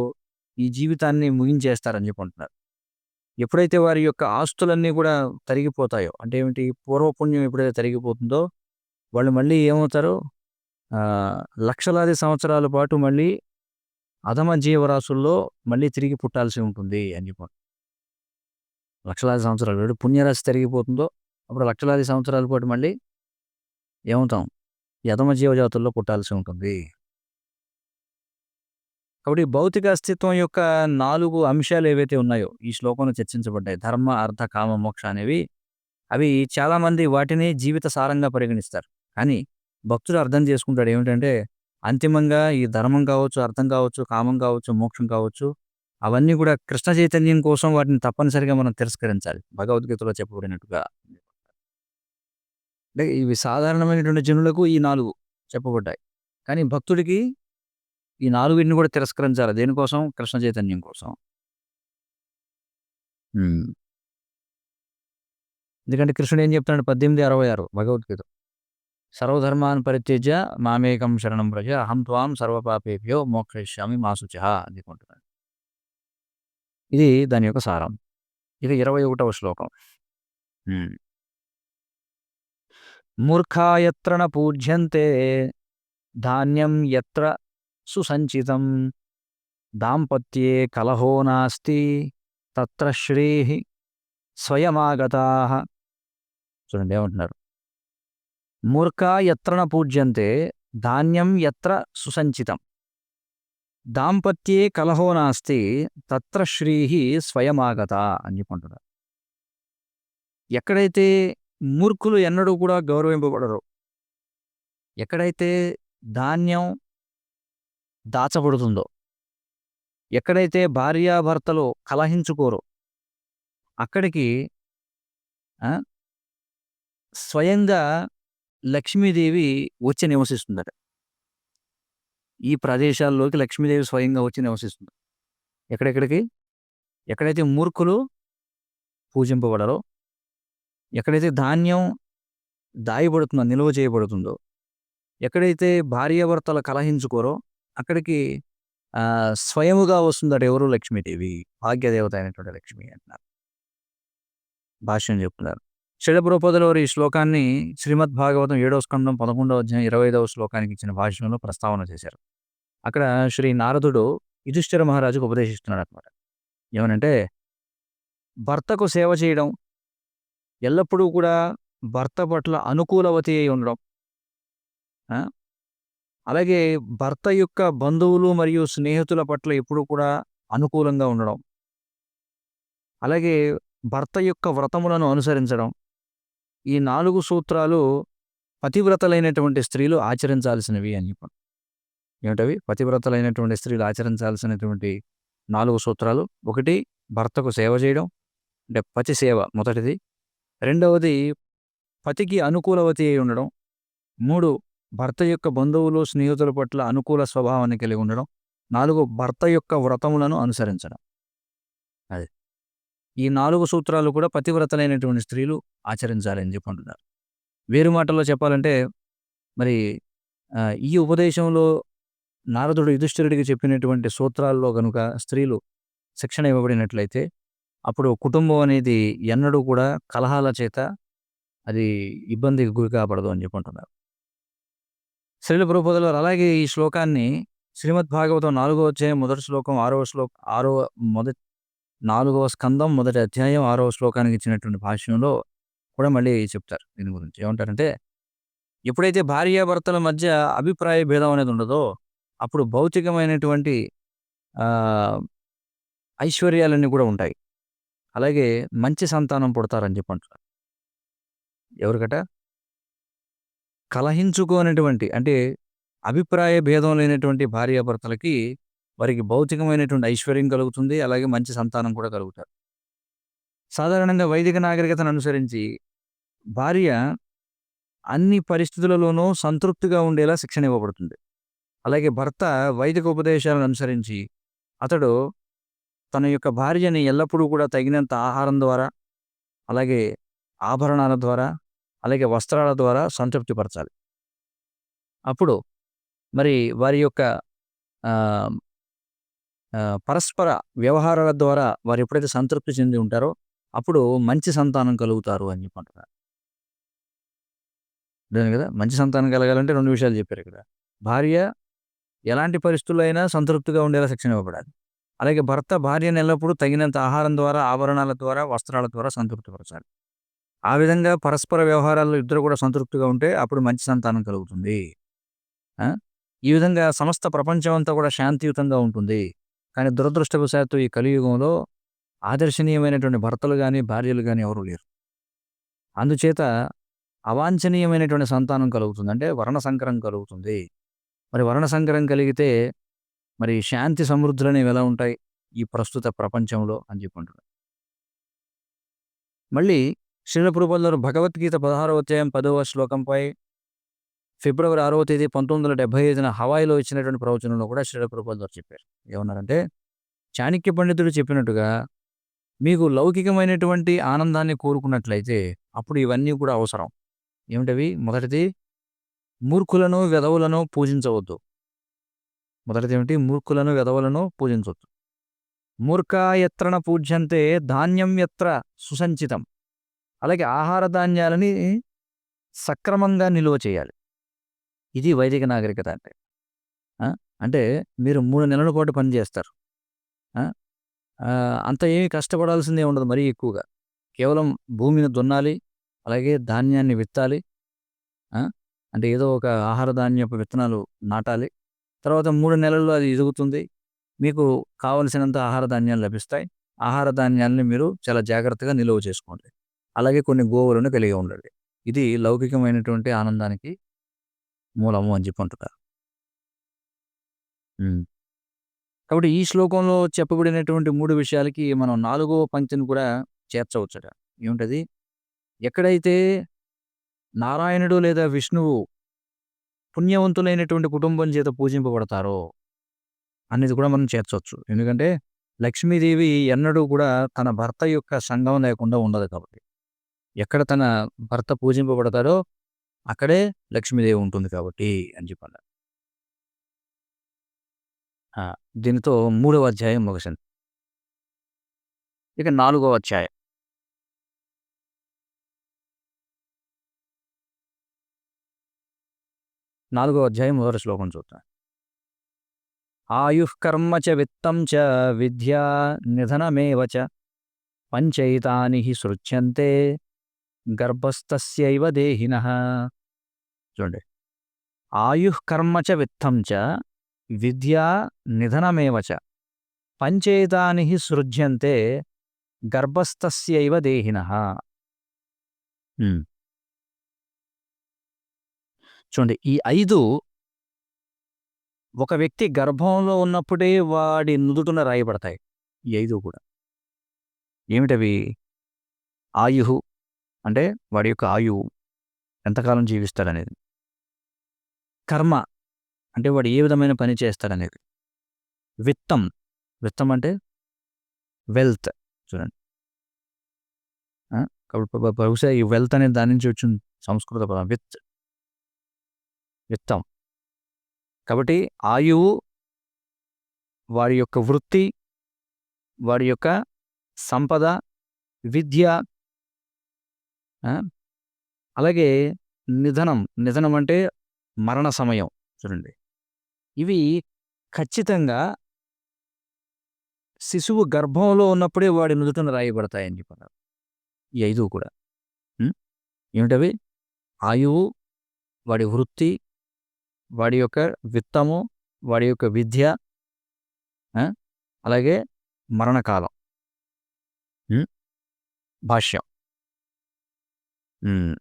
ఈ జీవితాన్ని ముగించేస్తారని చెప్పి అంటున్నారు. ఎప్పుడైతే వారి యొక్క ఆస్తులన్నీ కూడా తరిగిపోతాయో అంటే ఏమిటి పూర్వపుణ్యం ఎప్పుడైతే తరిగిపోతుందో వాళ్ళు మళ్ళీ ఏమవుతారు? ఆహ్, లక్షలాది సంవత్సరాల పాటు మళ్ళీ అధమ జీవరాశుల్లో మళ్ళీ తిరిగి పుట్టాల్సి ఉంటుంది అని చెప్పి. లక్షలాది సంవత్సరాలు ఎప్పుడు పుణ్యరాశి తరిగిపోతుందో అప్పుడు లక్షలాది సంవత్సరాల పాటు మళ్ళీ ఏమవుతాం? ఈ అధమ జీవజాతుల్లో పుట్టాల్సి ఉంటుంది. కాబట్టి భౌతిక అస్తిత్వం యొక్క 4 అంశాలు ఏవైతే ఉన్నాయో ఈ శ్లోకంలో చర్చించబడ్డాయి. ధర్మ, అర్థ, కామ, మోక్ష అనేవి అవి చాలామంది వాటిని జీవిత సారంగా పరిగణిస్తారు. కానీ భక్తుడు అర్థం చేసుకుంటాడు ఏమిటంటే, అంతిమంగా ఈ ధర్మం కావచ్చు, అర్థం కావచ్చు, కామం కావచ్చు, మోక్షం కావచ్చు, అవన్నీ కూడా కృష్ణ చైతన్యం కోసం వాటిని తప్పనిసరిగా మనం తిరస్కరించాలి. భగవద్గీతలో చెప్పబడినట్టుగా. అంటే ఇవి సాధారణమైనటువంటి జనులకు ఈ 4 చెప్పబడ్డాయి. కానీ భక్తుడికి ఈ 4 కూడా తిరస్కరించాలి. దేనికోసం? కృష్ణ చైతన్యం కోసం. హ్మ్. ఎందుకంటే కృష్ణుడు ఏం చెప్తున్నాడు 18:66 భగవద్గీత. సర్వధర్మాన్ పరిత్యజ్య మామేకం శరణం వ్రజ అహం త్వాం సర్వపాపేభ్యో మోక్షయిష్యామి మా శుచః అందుకుంటున్నాడు. ఇది దాని యొక్క సారం. ఇక 21వ శ్లోకం. హ్మ్. మూర్ఖా యత్ర న పూజ్యంతే ధాన్యం యత్ర సుసంచితం దాంపత్యే కలహో నాస్తి తత్ర శ్రేః స్వయమాగతాః. చూడండి ఏమంటున్నారు. మూర్ఖా యత్ర న పూజ్యంతే ధాన్యం యత్ర సుసంచితం దాంపత్యే కలహో నాస్తి తత్ర శ్రీః స్వయమాగతా అని చెప్పి అంటున్నారు. ఎక్కడైతే మూర్ఖులు ఎన్నడూ కూడా గౌరవింపబడరో, ఎక్కడైతే ధాన్యం దాచబడుతుందో, ఎక్కడైతే భార్యాభర్తలు కలహించుకోరో అక్కడికి ఆ, స్వయంగా లక్ష్మీదేవి వచ్చి నివసిస్తుందట. ఈ ప్రదేశాల్లోకి లక్ష్మీదేవి స్వయంగా వచ్చి నివసిస్తుంది. ఎక్కడెక్కడికి? ఎక్కడైతే మూర్ఖులు పూజింపబడరో, ఎక్కడైతే ధాన్యం దాయబడుతుందో, నిల్వ చేయబడుతుందో, ఎక్కడైతే భార్యాభర్తలు కలహించుకోరో అక్కడికి స్వయముగా వస్తుందట ఎవరు? లక్ష్మీదేవి. భాగ్యదేవత అయినటువంటి లక్ష్మి అంటున్నారు. భాష్యం చెప్తున్నారు. శ్రీల ప్రభుపాదుల వారు ఈ శ్లోకాన్ని శ్రీమద్ భాగవతం 7వ స్కందం 11వ అధ్యాయం 25వ శ్లోకానికి ఇచ్చిన భాష్యంలో ప్రస్తావన చేశారు. అక్కడ శ్రీ నారదుడు యుధిష్ఠిర మహారాజుకు ఉపదేశిస్తున్నాడు అనమాట. ఏమనంటే భర్తకు సేవ చేయడం, ఎల్లప్పుడూ కూడా భర్త పట్ల అనుకూలవతి అయి ఉండడం, ఆ, అలాగే భర్త యొక్క బంధువులు మరియు స్నేహితుల పట్ల ఎప్పుడూ కూడా అనుకూలంగా ఉండడం, అలాగే భర్త యొక్క వ్రతములను అనుసరించడం, ఈ 4 సూత్రాలు పతివ్రతలైనటువంటి స్త్రీలు ఆచరించాల్సినవి అని చెప్పాను. ఏమిటవి? పతివ్రతలైనటువంటి స్త్రీలు ఆచరించాల్సినటువంటి 4 సూత్రాలు. 1 భర్తకు సేవ చేయడం, అంటే పతి సేవ మొదటిది. రెండవది పతికి అనుకూలవతి అయి ఉండడం. 3 భర్త యొక్క బంధువులు స్నేహితుల పట్ల అనుకూల స్వభావాన్ని కలిగి ఉండడం. 4 భర్త యొక్క వ్రతములను అనుసరించడం. అది ఈ 4 సూత్రాలు కూడా పతివ్రతలైనటువంటి స్త్రీలు ఆచరించాలని చెప్పి అంటున్నారు. వేరు మాటల్లో చెప్పాలంటే మరి ఈ ఉపదేశంలో నారదుడు యుధిష్ఠిరుడికి చెప్పినటువంటి సూత్రాల్లో గనుక స్త్రీలు శిక్షణ ఇవ్వబడినట్లయితే అప్పుడు కుటుంబం అనేది ఎన్నడూ కూడా కలహాల చేత అది ఇబ్బందికి గురి కాబడదు అని చెప్పి అంటున్నారు. శ్రీల ప్రభుపాదుల వారు అలాగే ఈ శ్లోకాన్ని శ్రీమద్ భాగవతం 4వ అధ్యాయం మొదటి శ్లోకం 4వ స్కందం మొదటి అధ్యాయం 6వ శ్లోకానికి ఇచ్చినటువంటి భాష్యంలో కూడా మళ్ళీ చెప్తారు. దీని గురించి ఏమంటారంటే ఎప్పుడైతే భార్యాభర్తల మధ్య అభిప్రాయ భేదం అనేది ఉండదో అప్పుడు భౌతికమైనటువంటి ఆ, ఐశ్వర్యాలన్నీ కూడా ఉంటాయి. అలాగే మంచి సంతానం పుడతారని చెప్పి అంటున్నారు. ఎవరికట? కలహించుకోనటువంటి అంటే అభిప్రాయ భేదం లేనటువంటి భార్యాభర్తలకి వారికి భౌతికమైనటువంటి ఐశ్వర్యం కలుగుతుంది. అలాగే మంచి సంతానం కూడా కలుగుతారు. సాధారణంగా వైదిక నాగరికతను అనుసరించి భార్య అన్ని పరిస్థితులలోనూ సంతృప్తిగా ఉండేలా శిక్షణ ఇవ్వబడుతుంది. అలాగే భర్త వైదిక ఉపదేశాలను అనుసరించి అతడు తన యొక్క భార్యని ఎల్లప్పుడూ కూడా తగినంత ఆహారం ద్వారా, అలాగే ఆభరణాల ద్వారా, అలాగే వస్త్రాల ద్వారా సంతృప్తిపరచాలి. అప్పుడు మరి వారి యొక్క ఆ, పరస్పర వ్యవహారాల ద్వారా వారు ఎప్పుడైతే సంతృప్తి చెంది ఉంటారో అప్పుడు మంచి సంతానం కలుగుతారు అని చెప్పి అంటున్నారు. అర్థమైంది కదా? మంచి సంతానం కలగాలంటే 2 విషయాలు చెప్పారు ఇక్కడ. భార్య ఎలాంటి పరిస్థితుల్లో అయినా సంతృప్తిగా ఉండేలా శిక్షణ ఇవ్వబడాలి. అలాగే భర్త భార్యను ఎల్లప్పుడూ తగినంత ఆహారం ద్వారా, ఆభరణాల ద్వారా, వస్త్రాల ద్వారా సంతృప్తిపరచాలి. ఆ విధంగా పరస్పర వ్యవహారాల్లో ఇద్దరు కూడా సంతృప్తిగా ఉంటే అప్పుడు మంచి సంతానం కలుగుతుంది. ఆ? ఈ విధంగా సమస్త ప్రపంచం అంతా కూడా శాంతియుతంగా ఉంటుంది. కానీ దురదృష్టవశాత్తు ఈ కలియుగంలో ఆదర్శనీయమైనటువంటి భర్తలు కానీ భార్యలు కానీ ఎవరూ లేరు. అందుచేత అవాంఛనీయమైనటువంటి సంతానం కలుగుతుంది. అంటే వర్ణ సంకరం కలుగుతుంది. మరి వర్ణ సంకరం కలిగితే మరి శాంతి సమృద్ధులు అనేవి ఎలా ఉంటాయి ఈ ప్రస్తుత ప్రపంచంలో అని చెప్పుకుంటున్నారు. మళ్ళీ శ్రీల ప్రభుపాదుల భగవద్గీత 16వ అధ్యాయం 10వ శ్లోకంపై ఫిబ్రవరి 6వ తేదీ 1975 హవాయిలో ఇచ్చినటువంటి ప్రవచనంలో కూడా శ్రీల ప్రభుపాదుల చెప్పారు. ఏమన్నారంటే చాణక్య పండితుడు చెప్పినట్టుగా మీకు లౌకికమైనటువంటి ఆనందాన్ని కోరుకున్నట్లయితే అప్పుడు ఇవన్నీ కూడా అవసరం. ఏమిటవి? మొదటిది మూర్ఖులను, వెధవలను పూజించవద్దు. మొదటిదేమిటి? మూర్ఖులను, వెధవలను పూజించొద్దు. మూర్ఖా యత్ర న పూజ్యంతే ధాన్యం యత్ర సుసంచితం. అలాగే ఆహార ధాన్యాలని సక్రమంగా నిల్వ చేయాలి. ఇది వైదిక నాగరికత అంటే. ఆ! అంటే మీరు 3 నెలల పాటు పని చేస్తారు. ఆ! అంత ఏమి కష్టపడాల్సిందే ఉండదు మరీ ఎక్కువగా. కేవలం భూమిని దున్నాలి. అలాగే ధాన్యాన్ని విత్తాలి. ఆ! అంటే ఏదో ఒక ఆహార ధాన్యపు విత్తనాలు నాటాలి. తర్వాత 3 నెలల్లో అది ఎదుగుతుంది. మీకు కావలసినంత ఆహార ధాన్యాలు లభిస్తాయి. ఆహార ధాన్యాల్ని మీరు చాలా జాగ్రత్తగా నిలువ చేసుకోండి. అలాగే కొన్ని గోవులను కలిగి ఉండండి. ఇది లౌకికమైనటువంటి ఆనందానికి మూలము అని చెప్పి అంటున్నారు. హ్మ్. కాబట్టి ఈ శ్లోకంలో చెప్పబడినటువంటి 3 విషయాలకి మనం 4వ పంక్తిని కూడా చేర్చవచ్చుట. ఏమిటది? ఎక్కడైతే నారాయణుడు లేదా విష్ణువు పుణ్యవంతులైనటువంటి కుటుంబం చేత పూజింపబడతారో అనేది కూడా మనం చేర్చొచ్చు. ఎందుకంటే లక్ష్మీదేవి ఎన్నడూ కూడా తన భర్త యొక్క సంగం లేకుండా ఉండదు కాబట్టి. ఎక్కడ తన భర్త పూజింపబడతాడో అక్కడే లక్ష్మీదేవి ఉంటుంది కాబట్టి అని చెప్పన్నారు. ఆ! దీనితో 3వ అధ్యాయం ముగిసింది. ఇక 4వ అధ్యాయం. 4వ అధ్యాయం మొదటి శ్లోకం చూద్దాం. ఆయుః కర్మ చ విత్తం చ విద్యా నిధనమేవ చ పంచైతాని హి సృజ్యంతే గర్భస్థస్యైవ దేహినః. చూడండి. ఆయుః కర్మ చ విత్తం చ విద్యా నిధనమేవ చ పంచైతాని హి సృజ్యంతే గర్భస్థస్యైవ దేహినః. హ్మ్. చూడండి. ఈ 5 ఒక వ్యక్తి గర్భంలో ఉన్నప్పుడే వాడి నుదుటున రాయబడతాయి. ఈ 5 కూడా. ఏమిటవి? ఆయుః అంటే వాడి యొక్క ఆయువు ఎంతకాలం జీవిస్తాడనేది. కర్మ అంటే వాడు ఏ విధమైన పని చేస్తాడనేది. విత్తం, విత్తం అంటే వెల్త్. చూడండి. ఆ! కాబట్టి బహుశా ఈ వెల్త్ అనే దాని నుంచి వచ్చిన సంస్కృత పదం విత్తం. కాబట్టి ఆయువు, వాడి యొక్క వృత్తి, వాడి యొక్క సంపద, విద్య, ఆ! అలాగే నిధనం. నిధనం అంటే మరణ సమయం. చూడండి. ఇవి ఖచ్చితంగా శిశువు గర్భంలో ఉన్నప్పుడే వాడి నుదుటన రాయబడతాయని చెప్పన్నారు. ఈ 5 కూడా. హ్మ్. ఏమిటవి? ఆయువు, వాడి వృత్తి, వాడి యొక్క విత్తము, వాడి యొక్క విద్య, ఆ! అలాగే మరణకాలం. హ్మ్. భాష్యం. హ్మ్.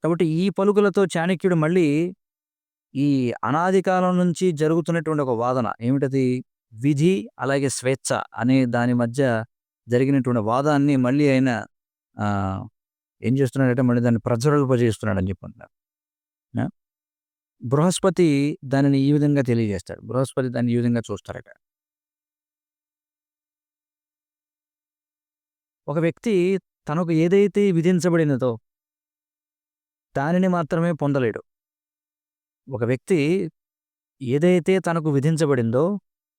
కాబట్టి ఈ పలుకులతో చాణక్యుడు మళ్ళీ ఈ అనాది కాలం నుంచి జరుగుతున్నటువంటి ఒక వాదన ఏమిటది? విధి అలాగే స్వేచ్ఛ అనే దాని మధ్య జరిగినటువంటి వాదాన్ని మళ్ళీ ఆయన ఆహ్, ఏం చేస్తున్నాడంటే మళ్ళీ దాన్ని ప్రజ్వలింపజేస్తున్నాడని చెప్పంటున్నారు. ఆ! బృహస్పతి దానిని ఈ విధంగా తెలియజేస్తాడు. బృహస్పతి దాన్ని ఈ విధంగా చూస్తారట. ఒక వ్యక్తి తనకు ఏదైతే విధించబడినదో దానిని మాత్రమే పొందలేడు. ఒక వ్యక్తి ఏదైతే తనకు విధించబడిందో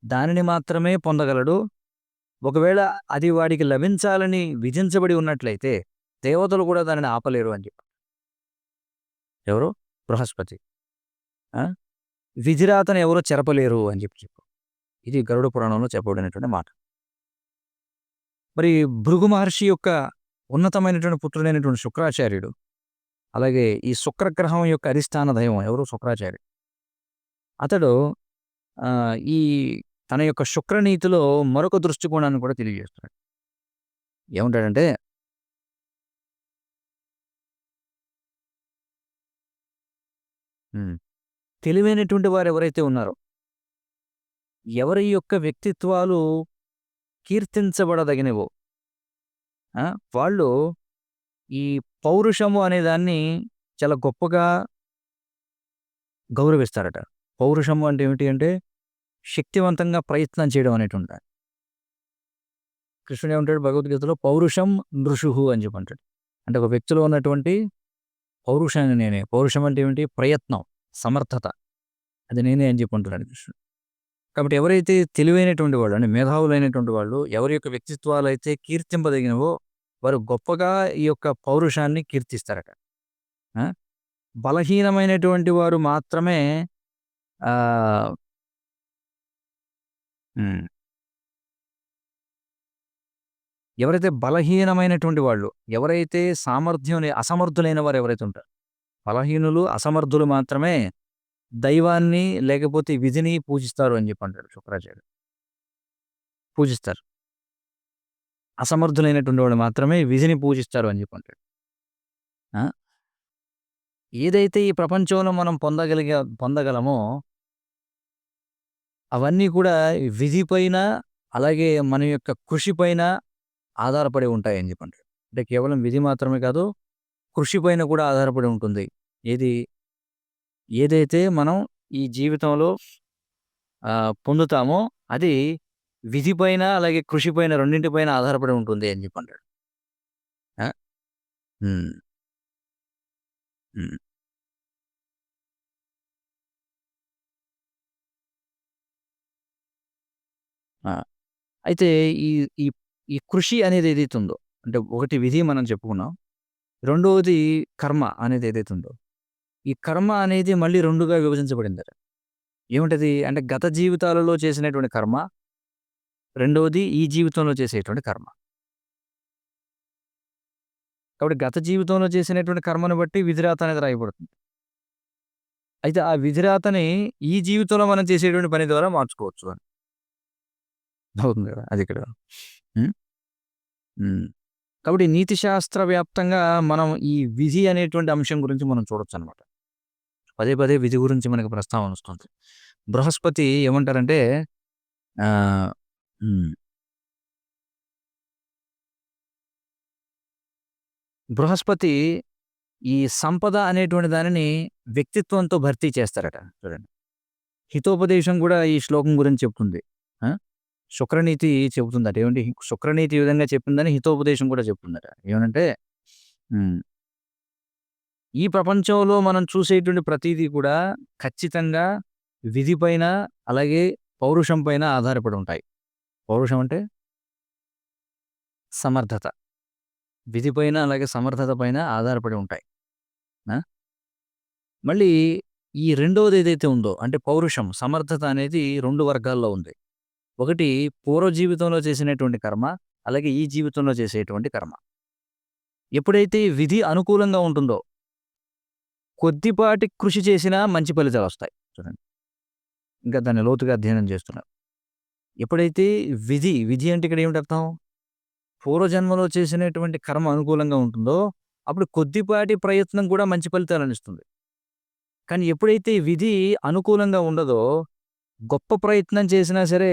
దానిని మాత్రమే పొందగలడు. ఒకవేళ అది వాడికి లభించాలని విధించబడి ఉన్నట్లయితే దేవతలు కూడా దానిని ఆపలేరు అని చెప్పి. ఎవరు? బృహస్పతి. ఆ! విధిరాతను ఎవరు చెరపలేరు అని చెప్పు. ఇది గరుడ పురాణంలో చెప్పబడినటువంటి మాట. మరి భృగు మహర్షి యొక్క ఉన్నతమైనటువంటి పుత్రుడైనటువంటి శుక్రాచార్యుడు, అలాగే ఈ శుక్రగ్రహం యొక్క అధిష్టాన దైవం ఎవరు? శుక్రాచార్యుడు. అతడు ఈ తన యొక్క శుక్రనీతిలో మరొక దృష్టికోణాన్ని కూడా తెలియజేస్తున్నాడు. ఏమంటాడంటే హ్మ్. తెలివైనటువంటి వారెవరైతే ఉన్నారో, ఎవరి యొక్క వ్యక్తిత్వాలు కీర్తించబడదగినవో, ఆ! వాళ్ళు ఈ పౌరుషము అనే దాన్ని చాలా గొప్పగా గౌరవిస్తారట. పౌరుషము అంటే ఏమిటి అంటే శక్తివంతంగా ప్రయత్నం చేయడం అనేటుంట. కృష్ణుడు ఏమంటాడు భగవద్గీతలో పౌరుషం నృషుః అని చెప్పి అంటాడు. అంటే ఒక వ్యక్తిలో ఉన్నటువంటి పౌరుషాన్ని నేనే. పౌరుషం అంటే ఏమిటి? ప్రయత్నం, సమర్థత. అది నేనే అని చెప్పి అంటున్నాడు కృష్ణుడు. కాబట్టి ఎవరైతే తెలివైనటువంటి వాళ్ళు అంటే మేధావులైనటువంటి వాళ్ళు ఎవరి యొక్క వ్యక్తిత్వాలైతే కీర్తింపదగినవో వారు గొప్పగా ఈ యొక్క పౌరుషాన్ని కీర్తిస్తారట. ఆ! బలహీనమైనటువంటి వారు మాత్రమే ఆహ్, హ్మ్. ఎవరైతే బలహీనమైనటువంటి వాళ్ళు, ఎవరైతే అసమర్థులైన వారు ఎవరైతే ఉంటారో, బలహీనులు, అసమర్థులు మాత్రమే దైవాన్ని లేకపోతే విధిని పూజిస్తారు అని చెప్పి అంటాడు శుక్రాచార్యుడు. పూజిస్తారు. అసమర్థులైనటువంటి వాళ్ళు మాత్రమే విధిని పూజిస్తారు అని చెప్పి అంటాడు. ఆ! ఏదైతే ఈ ప్రపంచంలో మనం పొందగలమో అవన్నీ కూడా విధి పైన, అలాగే మన యొక్క కృషి పైన ఆధారపడి ఉంటాయని చెప్పి అంటాడు. అంటే కేవలం విధి మాత్రమే కాదు, కృషి పైన కూడా ఆధారపడి ఉంటుంది. ఏది ఏదైతే మనం ఈ జీవితంలో పొందుతామో అది విధి పైన, అలాగే కృషి పైన రెండింటి పైన ఆధారపడి ఉంటుంది అని చెప్పి అంటాడు. ఆ! హ్మ్. హ్మ్. ఆ! అయితే ఈ ఈ ఈ కృషి అనేది ఏదైతే ఉందో, అంటే ఒకటి విధి మనం చెప్పుకున్నాం. రెండోది కర్మ అనేది ఏదైతే ఉందో, ఈ కర్మ అనేది మళ్ళీ 2గా విభజించబడిందట. ఏముంటది? అంటే గత జీవితాలలో చేసినటువంటి కర్మ, రెండోది ఈ జీవితంలో చేసేటువంటి కర్మ. కాబట్టి గత జీవితంలో చేసినటువంటి కర్మను బట్టి విధిరాత అనేది రాయబడుతుంది. అయితే ఆ విధిరాతని ఈ జీవితంలో మనం చేసేటువంటి పని ద్వారా మార్చుకోవచ్చు అని. అవుతుంది కదా! అదిక్కడ. హ్మ్. హ్మ్. కాబట్టి నీతి శాస్త్ర వ్యాప్తంగా మనం ఈ విధి అనేటువంటి అంశం గురించి మనం చూడొచ్చనమాట. పదే పదే విధి గురించి మనకు ప్రస్తావన వస్తుంది. బృహస్పతి ఏమంటారంటే ఆహ్, హ్మ్. బృహస్పతి ఈ సంపద అనేటువంటి దానిని వ్యక్తిత్వంతో భర్తీ చేస్తారట. చూడండి. హితోపదేశం గూడా ఈ శ్లోకం గురించి చెప్తుంది. ఆ! శుక్రనీతి చెబుతుందట. ఏవండి శుక్రనీతి ఈ విధంగా చెప్పిందని హితోపదేశం కూడా చెప్తుందట. ఏమనంటే హ్మ్. ఈ ప్రపంచంలో మనం చూసేటువంటి ప్రతీదీ కూడా ఖచ్చితంగా విధి పైన, అలాగే పౌరుషం పైన ఆధారపడి ఉంటాయి. పౌరుషం అంటే సమర్థత. విధి పైన, అలాగే సమర్థత పైన ఆధారపడి ఉంటాయి. ఆ! మళ్ళీ ఈ రెండోదేదైతే ఉందో అంటే పౌరుషం, సమర్థత అనేది 2 వర్గాల్లో ఉంది. ఒకటి పూర్వ జీవితంలో చేసినటువంటి కర్మ, అలాగే ఈ జీవితంలో చేసేటువంటి కర్మ. ఎప్పుడైతే విధి అనుకూలంగా ఉంటుందో, కొద్దిపాటి కృషి చేసినా మంచి ఫలితాలొస్తాయి. చూడండి. ఇంకా దాన్ని లోతుగా అధ్యయనం చేస్తున్నారు. ఎప్పుడైతే విధి అంటే ఇక్కడ ఏమిటి అర్థం? పూర్వజన్మలో చేసినటువంటి కర్మ అనుకూలంగా ఉంటుందో, అప్పుడు కొద్దిపాటి ప్రయత్నం కూడా మంచి ఫలితాలనిస్తుంది. కానీ ఎప్పుడైతే విధి అనుకూలంగా ఉండదో, గొప్ప ప్రయత్నం చేసినా సరే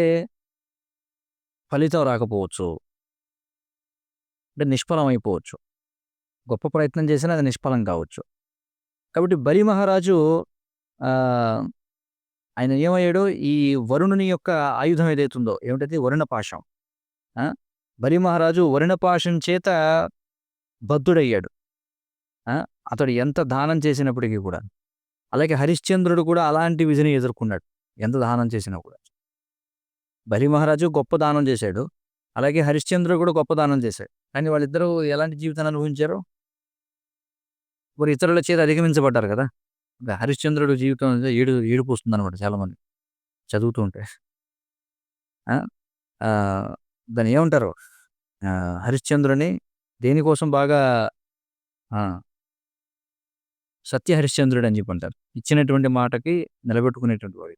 ఫలితం రాకపోవచ్చు. అంటే నిష్ఫలం అయిపోవచ్చు. గొప్ప ప్రయత్నం చేసినా అది నిష్ఫలం కావచ్చు. కాబట్టి బలి మహారాజు ఆహ్, ఆయన ఏమయ్యాడు? ఈ వరుణుని యొక్క ఆయుధం ఏదైతుందో ఏమిటది? వరుణ పాశం. ఆ! బలి మహారాజు వరుణ పాశం చేత బద్ధుడయ్యాడు. ఆ! అతడు ఎంత దానం చేసినప్పటికి కూడా. అలాగే హరిశ్చంద్రుడు కూడా అలాంటి విధిని ఎదుర్కొన్నాడు. ఎంత దానం చేసినా కూడా. బలి మహారాజు గొప్ప దానం చేశాడు. అలాగే హరిశ్చంద్రుడు కూడా గొప్ప దానం చేశాడు. కానీ వాళ్ళిద్దరూ ఎలాంటి జీవితాన్ని అనుభవించారు? మరి ఇతరుల చేత అధిగమించబడ్డారు కదా! హరిశ్చంద్రుడు జీవితం ఏడుపొస్తుందనమాట చాలామందికి చదువుతూ ఉంటే. ఆ! ఆహ్, దాన్నేమంటారు? హరిశ్చంద్రుడిని దేనికోసం బాగా ఆ! సత్య హరిశ్చంద్రుడు అని చెప్పంటారు. ఇచ్చినటువంటి మాటకి నిలబెట్టుకునేటువంటి వాడు.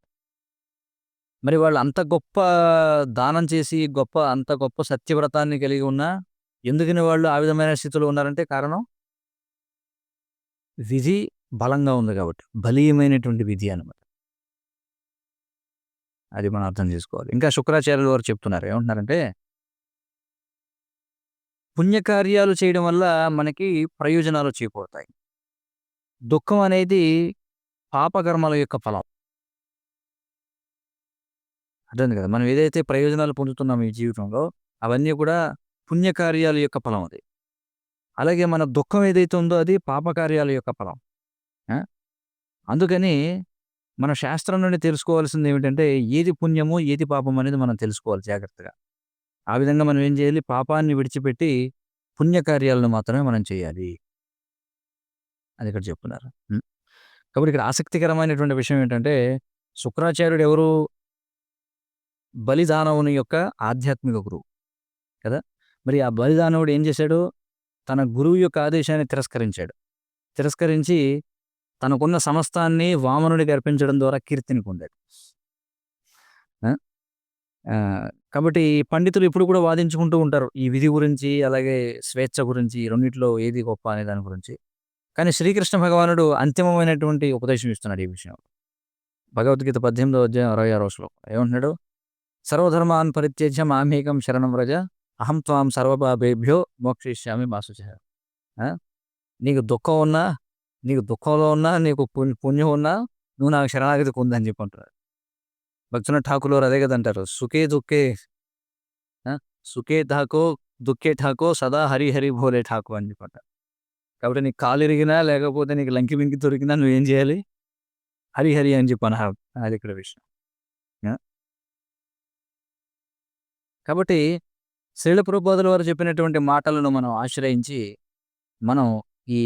మరి వాళ్ళు అంత గొప్ప దానం చేసి, అంత గొప్ప సత్యవ్రతాన్ని కలిగి ఉన్నా, ఎందుకని వాళ్ళు ఆ విధమైన స్థితిలో ఉన్నారంటే కారణం విధి బలంగా ఉంది కాబట్టి. బలీయమైనటువంటి విధి అనమాట. అది మనం అర్థం చేసుకోవాలి. ఇంకా శుక్రాచార్యుల వారు చెప్తున్నారు. ఏమంటున్నారంటే, పుణ్యకార్యాలు చేయడం వల్ల మనకి ప్రయోజనాలు చేకూరుతాయి. దుఃఖం అనేది పాపకర్మల యొక్క ఫలం. అర్థమైంది కదా! మనం ఏదైతే ప్రయోజనాలు పొందుతున్నామో ఈ జీవితంలో, అవన్నీ కూడా పుణ్యకార్యాల యొక్క ఫలం అది. అలాగే మన దుఃఖం ఏదైతే ఉందో అది పాపకార్యాల యొక్క ఫలం. ఆ! అందుకని మన శాస్త్రం నుండి తెలుసుకోవాల్సిందేమిటంటే ఏది పుణ్యము, ఏది పాపం అనేది మనం తెలుసుకోవాలి జాగ్రత్తగా. ఆ విధంగా మనం ఏం చేయాలి? పాపాన్ని విడిచిపెట్టి పుణ్యకార్యాలను మాత్రమే మనం చేయాలి. అది ఇక్కడ చెప్తున్నారు. కాబట్టి ఇక్కడ ఆసక్తికరమైనటువంటి విషయం ఏంటంటే శుక్రాచార్యుడు ఎవరు? బలిదానవుని యొక్క ఆధ్యాత్మిక గురువు కదా! మరి ఆ బలిదానవుడు ఏం చేశాడు? తన గురువు యొక్క ఆదేశాన్ని తిరస్కరించాడు. తిరస్కరించి తనకున్న సమస్తాన్ని వామనుడికి అర్పించడం ద్వారా కీర్తిని పొందాడు. ఆ! కాబట్టి పండితులు ఇప్పుడు కూడా వాదించుకుంటూ ఉంటారు. ఈ విధి గురించి, అలాగే స్వేచ్ఛ గురించి, ఈ రెండిట్లో ఏది గొప్ప అనే దాని గురించి. కానీ శ్రీకృష్ణ భగవానుడు అంతిమమైనటువంటి ఉపదేశం ఇస్తున్నాడు ఈ విషయంలో. భగవద్గీత 18వ అధ్యాయం 66వ శ్లోకం. ఏమంటున్నాడు? సర్వధర్మాన్ పరిత్యజ్య మామేకం శరణం వ్రజ అహం త్వాం సర్వపాపేభ్యో మోక్షయిష్యామి మా శుచః. ఆ! నీకు దుఃఖం ఉన్నా, నీకు దుఃఖంలో ఉన్నా, నీకు పుణ్యం ఉన్నా నువ్వు నాకు శరణాగతి పొందని చెప్పి అంటున్నాడు. భక్తినాథ్ ఠాకూర్ అదే కదా అంటారు. సుఖే దుఃఖే ఆ! సుఖే ఠాకో, దుఃఖే ఠాకో సదా హరి హరి భోలే ఠాకో అని చెప్పి అంటారు. కాబట్టి నీకు కాలిరిగినా, లేకపోతే నీకు లంకి బింకి దొరికినా నువ్వేం చేయాలి? హరి హరి అని చెప్పి అనాలి. అది ఇక్కడ విషయం. ఆ! కాబట్టి శ్రీల ప్రభుపాదుల వారు చెప్పినటువంటి మాటలను మనం ఆశ్రయించి, మనం ఈ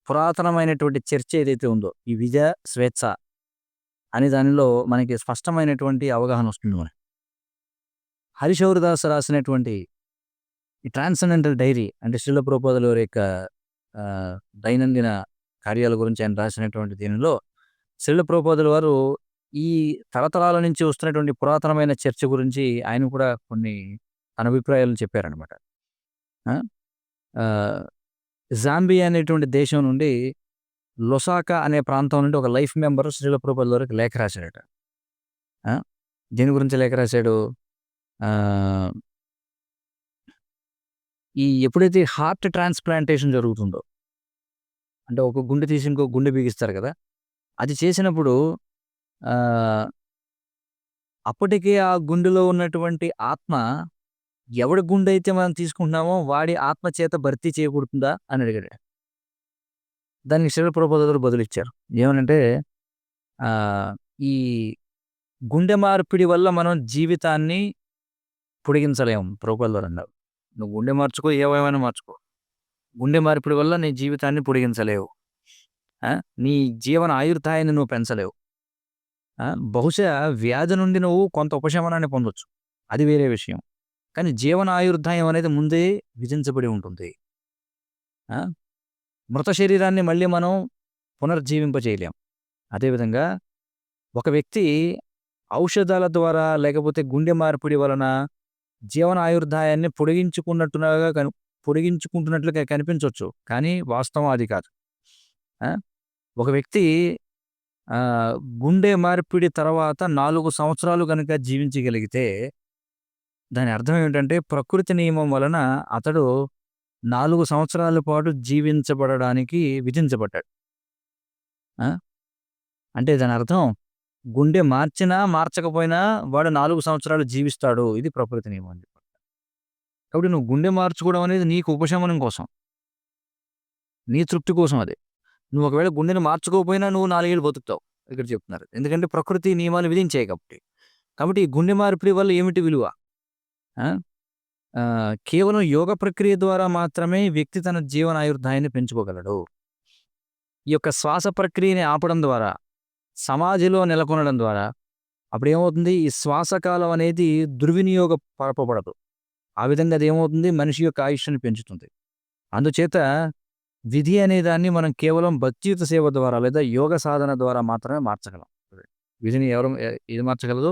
పురాతనమైనటువంటి చర్చ ఏదైతే ఉందో, ఈ విద్య, స్వేచ్ఛ అనే దానిలో మనకి స్పష్టమైనటువంటి అవగాహన వస్తుంది మనకి. హరిశౌరదాస్ రాసినటువంటి ఈ ట్రాన్సెండెంటల్ డైరీ అంటే శ్రీల ప్రభుపాదుల వారి యొక్క దైనందిన కార్యాల గురించి ఆయన రాసినటువంటి దీనిలో శ్రీల ప్రభుపాదుల వారు ఈ తరతరాల నుంచి వస్తున్నటువంటి పురాతనమైన చర్చ గురించి ఆయన కూడా కొన్ని తన అభిప్రాయాలను చెప్పారనమాట. ఆ! ఆహ్, జాంబియా అనేటువంటి దేశం నుండి లొసాకా అనే ప్రాంతం నుండి ఒక లైఫ్ మెంబర్ శ్రీల ప్రభుపాదుల వారికి లేఖ రాశాడట. ఆ! దేని గురించి లేఖ రాశాడు? ఆహ్, ఎప్పుడైతే హార్ట్ ట్రాన్స్‌ప్లాంటేషన్ జరుగుతుందో, అంటే ఒక గుండె తీసి ఇంకో గుండె బిగిస్తారు కదా! అది చేసినప్పుడు ఆహ్, అప్పటికే ఆ గుండెలో ఉన్నటువంటి ఆత్మ ఎవడి గుండె అయితే మనం తీసుకుంటున్నామో వాడి ఆత్మ చేత భర్తీ చేయబడుతుందా అని అడిగాడు. దానికి శ్రీల ప్రభుపాదుల వారు బదులిచ్చారు. ఏమనంటే ఆహ్, ఈ గుండె మార్పిడి వల్ల మనం జీవితాన్ని పొడిగించలేము ప్రభుపాదుల వారు అన్నారు. నువ్వు గుండె మార్చుకో, ఏవయవైనా మార్చుకో. గుండె మార్పిడి వల్ల నీ జీవితాన్ని పొడిగించలేవు. ఆ! నీ జీవన ఆయుర్దాయాన్ని నువ్వు పెంచలేవు. ఆ! బహుశా వ్యాధి నుండి నువ్వు కొంత ఉపశమనాన్ని పొందొచ్చు. అది వేరే విషయం. కానీ జీవన ఆయుర్దాయం అనేది ముందే విధించబడి ఉంటుంది. ఆ! మృత శరీరాన్ని మళ్ళీ మనం పునర్జీవింపజేయలేం. అదేవిధంగా ఒక వ్యక్తి ఔషధాల ద్వారా లేకపోతే గుండె మార్పిడి వలన జీవన ఆయుర్దాయాన్ని పొడిగించుకుంటున్నట్లుగా కనిపించొచ్చు. కానీ వాస్తవం అది కాదు. ఆ! ఒక వ్యక్తి ఆహ్, గుండె మార్పిడి తర్వాత 4 సంవత్సరాలు గనుక జీవించగలిగితే దాని అర్థం ఏమిటంటే ప్రకృతి నియమం వలన అతడు 4 సంవత్సరాల పాటు జీవించబడడానికి విధించబడ్డాడు. ఆ! అంటే దాని అర్థం గుండె మార్చినా, మార్చకపోయినా వాడు 4 సంవత్సరాలు జీవిస్తాడు. ఇది ప్రకృతి నియమం అని చెప్పి. కాబట్టి నువ్వు గుండె మార్చుకోవడం అనేది నీకు ఉపశమనం కోసం. నీ తృప్తి కోసం అది. నువ్వు ఒకవేళ గుండెని మార్చుకోకపోయినా నువ్వు 4 ఏళ్ళు బతుకుతావు. ఇక్కడ చెప్తున్నారు. ఎందుకంటే ప్రకృతి నియమాలు విధించాయి కాబట్టి. కాబట్టి ఈ గుండె మార్పిడి వల్ల ఏమిటి విలువ? ఆ! కేవలం యోగ ప్రక్రియ ద్వారా మాత్రమే వ్యక్తి తన జీవనాయుర్దాయాన్ని పెంచుకోగలడు. ఈ యొక్క శ్వాస ప్రక్రియని ఆపడం ద్వారా, సమాధిలో నెలకొనడం ద్వారా అప్పుడేమవుతుంది? ఈ శ్వాసకాలం అనేది దుర్వినియోగ పరపబడదు. ఆ విధంగా అదేమవుతుంది? మనిషి యొక్క ఆయుష్షుని పెంచుతుంది. అందుచేత విధి అనే దాన్ని మనం కేవలం భక్తియుత సేవ ద్వారా లేదా యోగ సాధన ద్వారా మాత్రమే మార్చగలం. విధిని ఏది మార్చగలదు?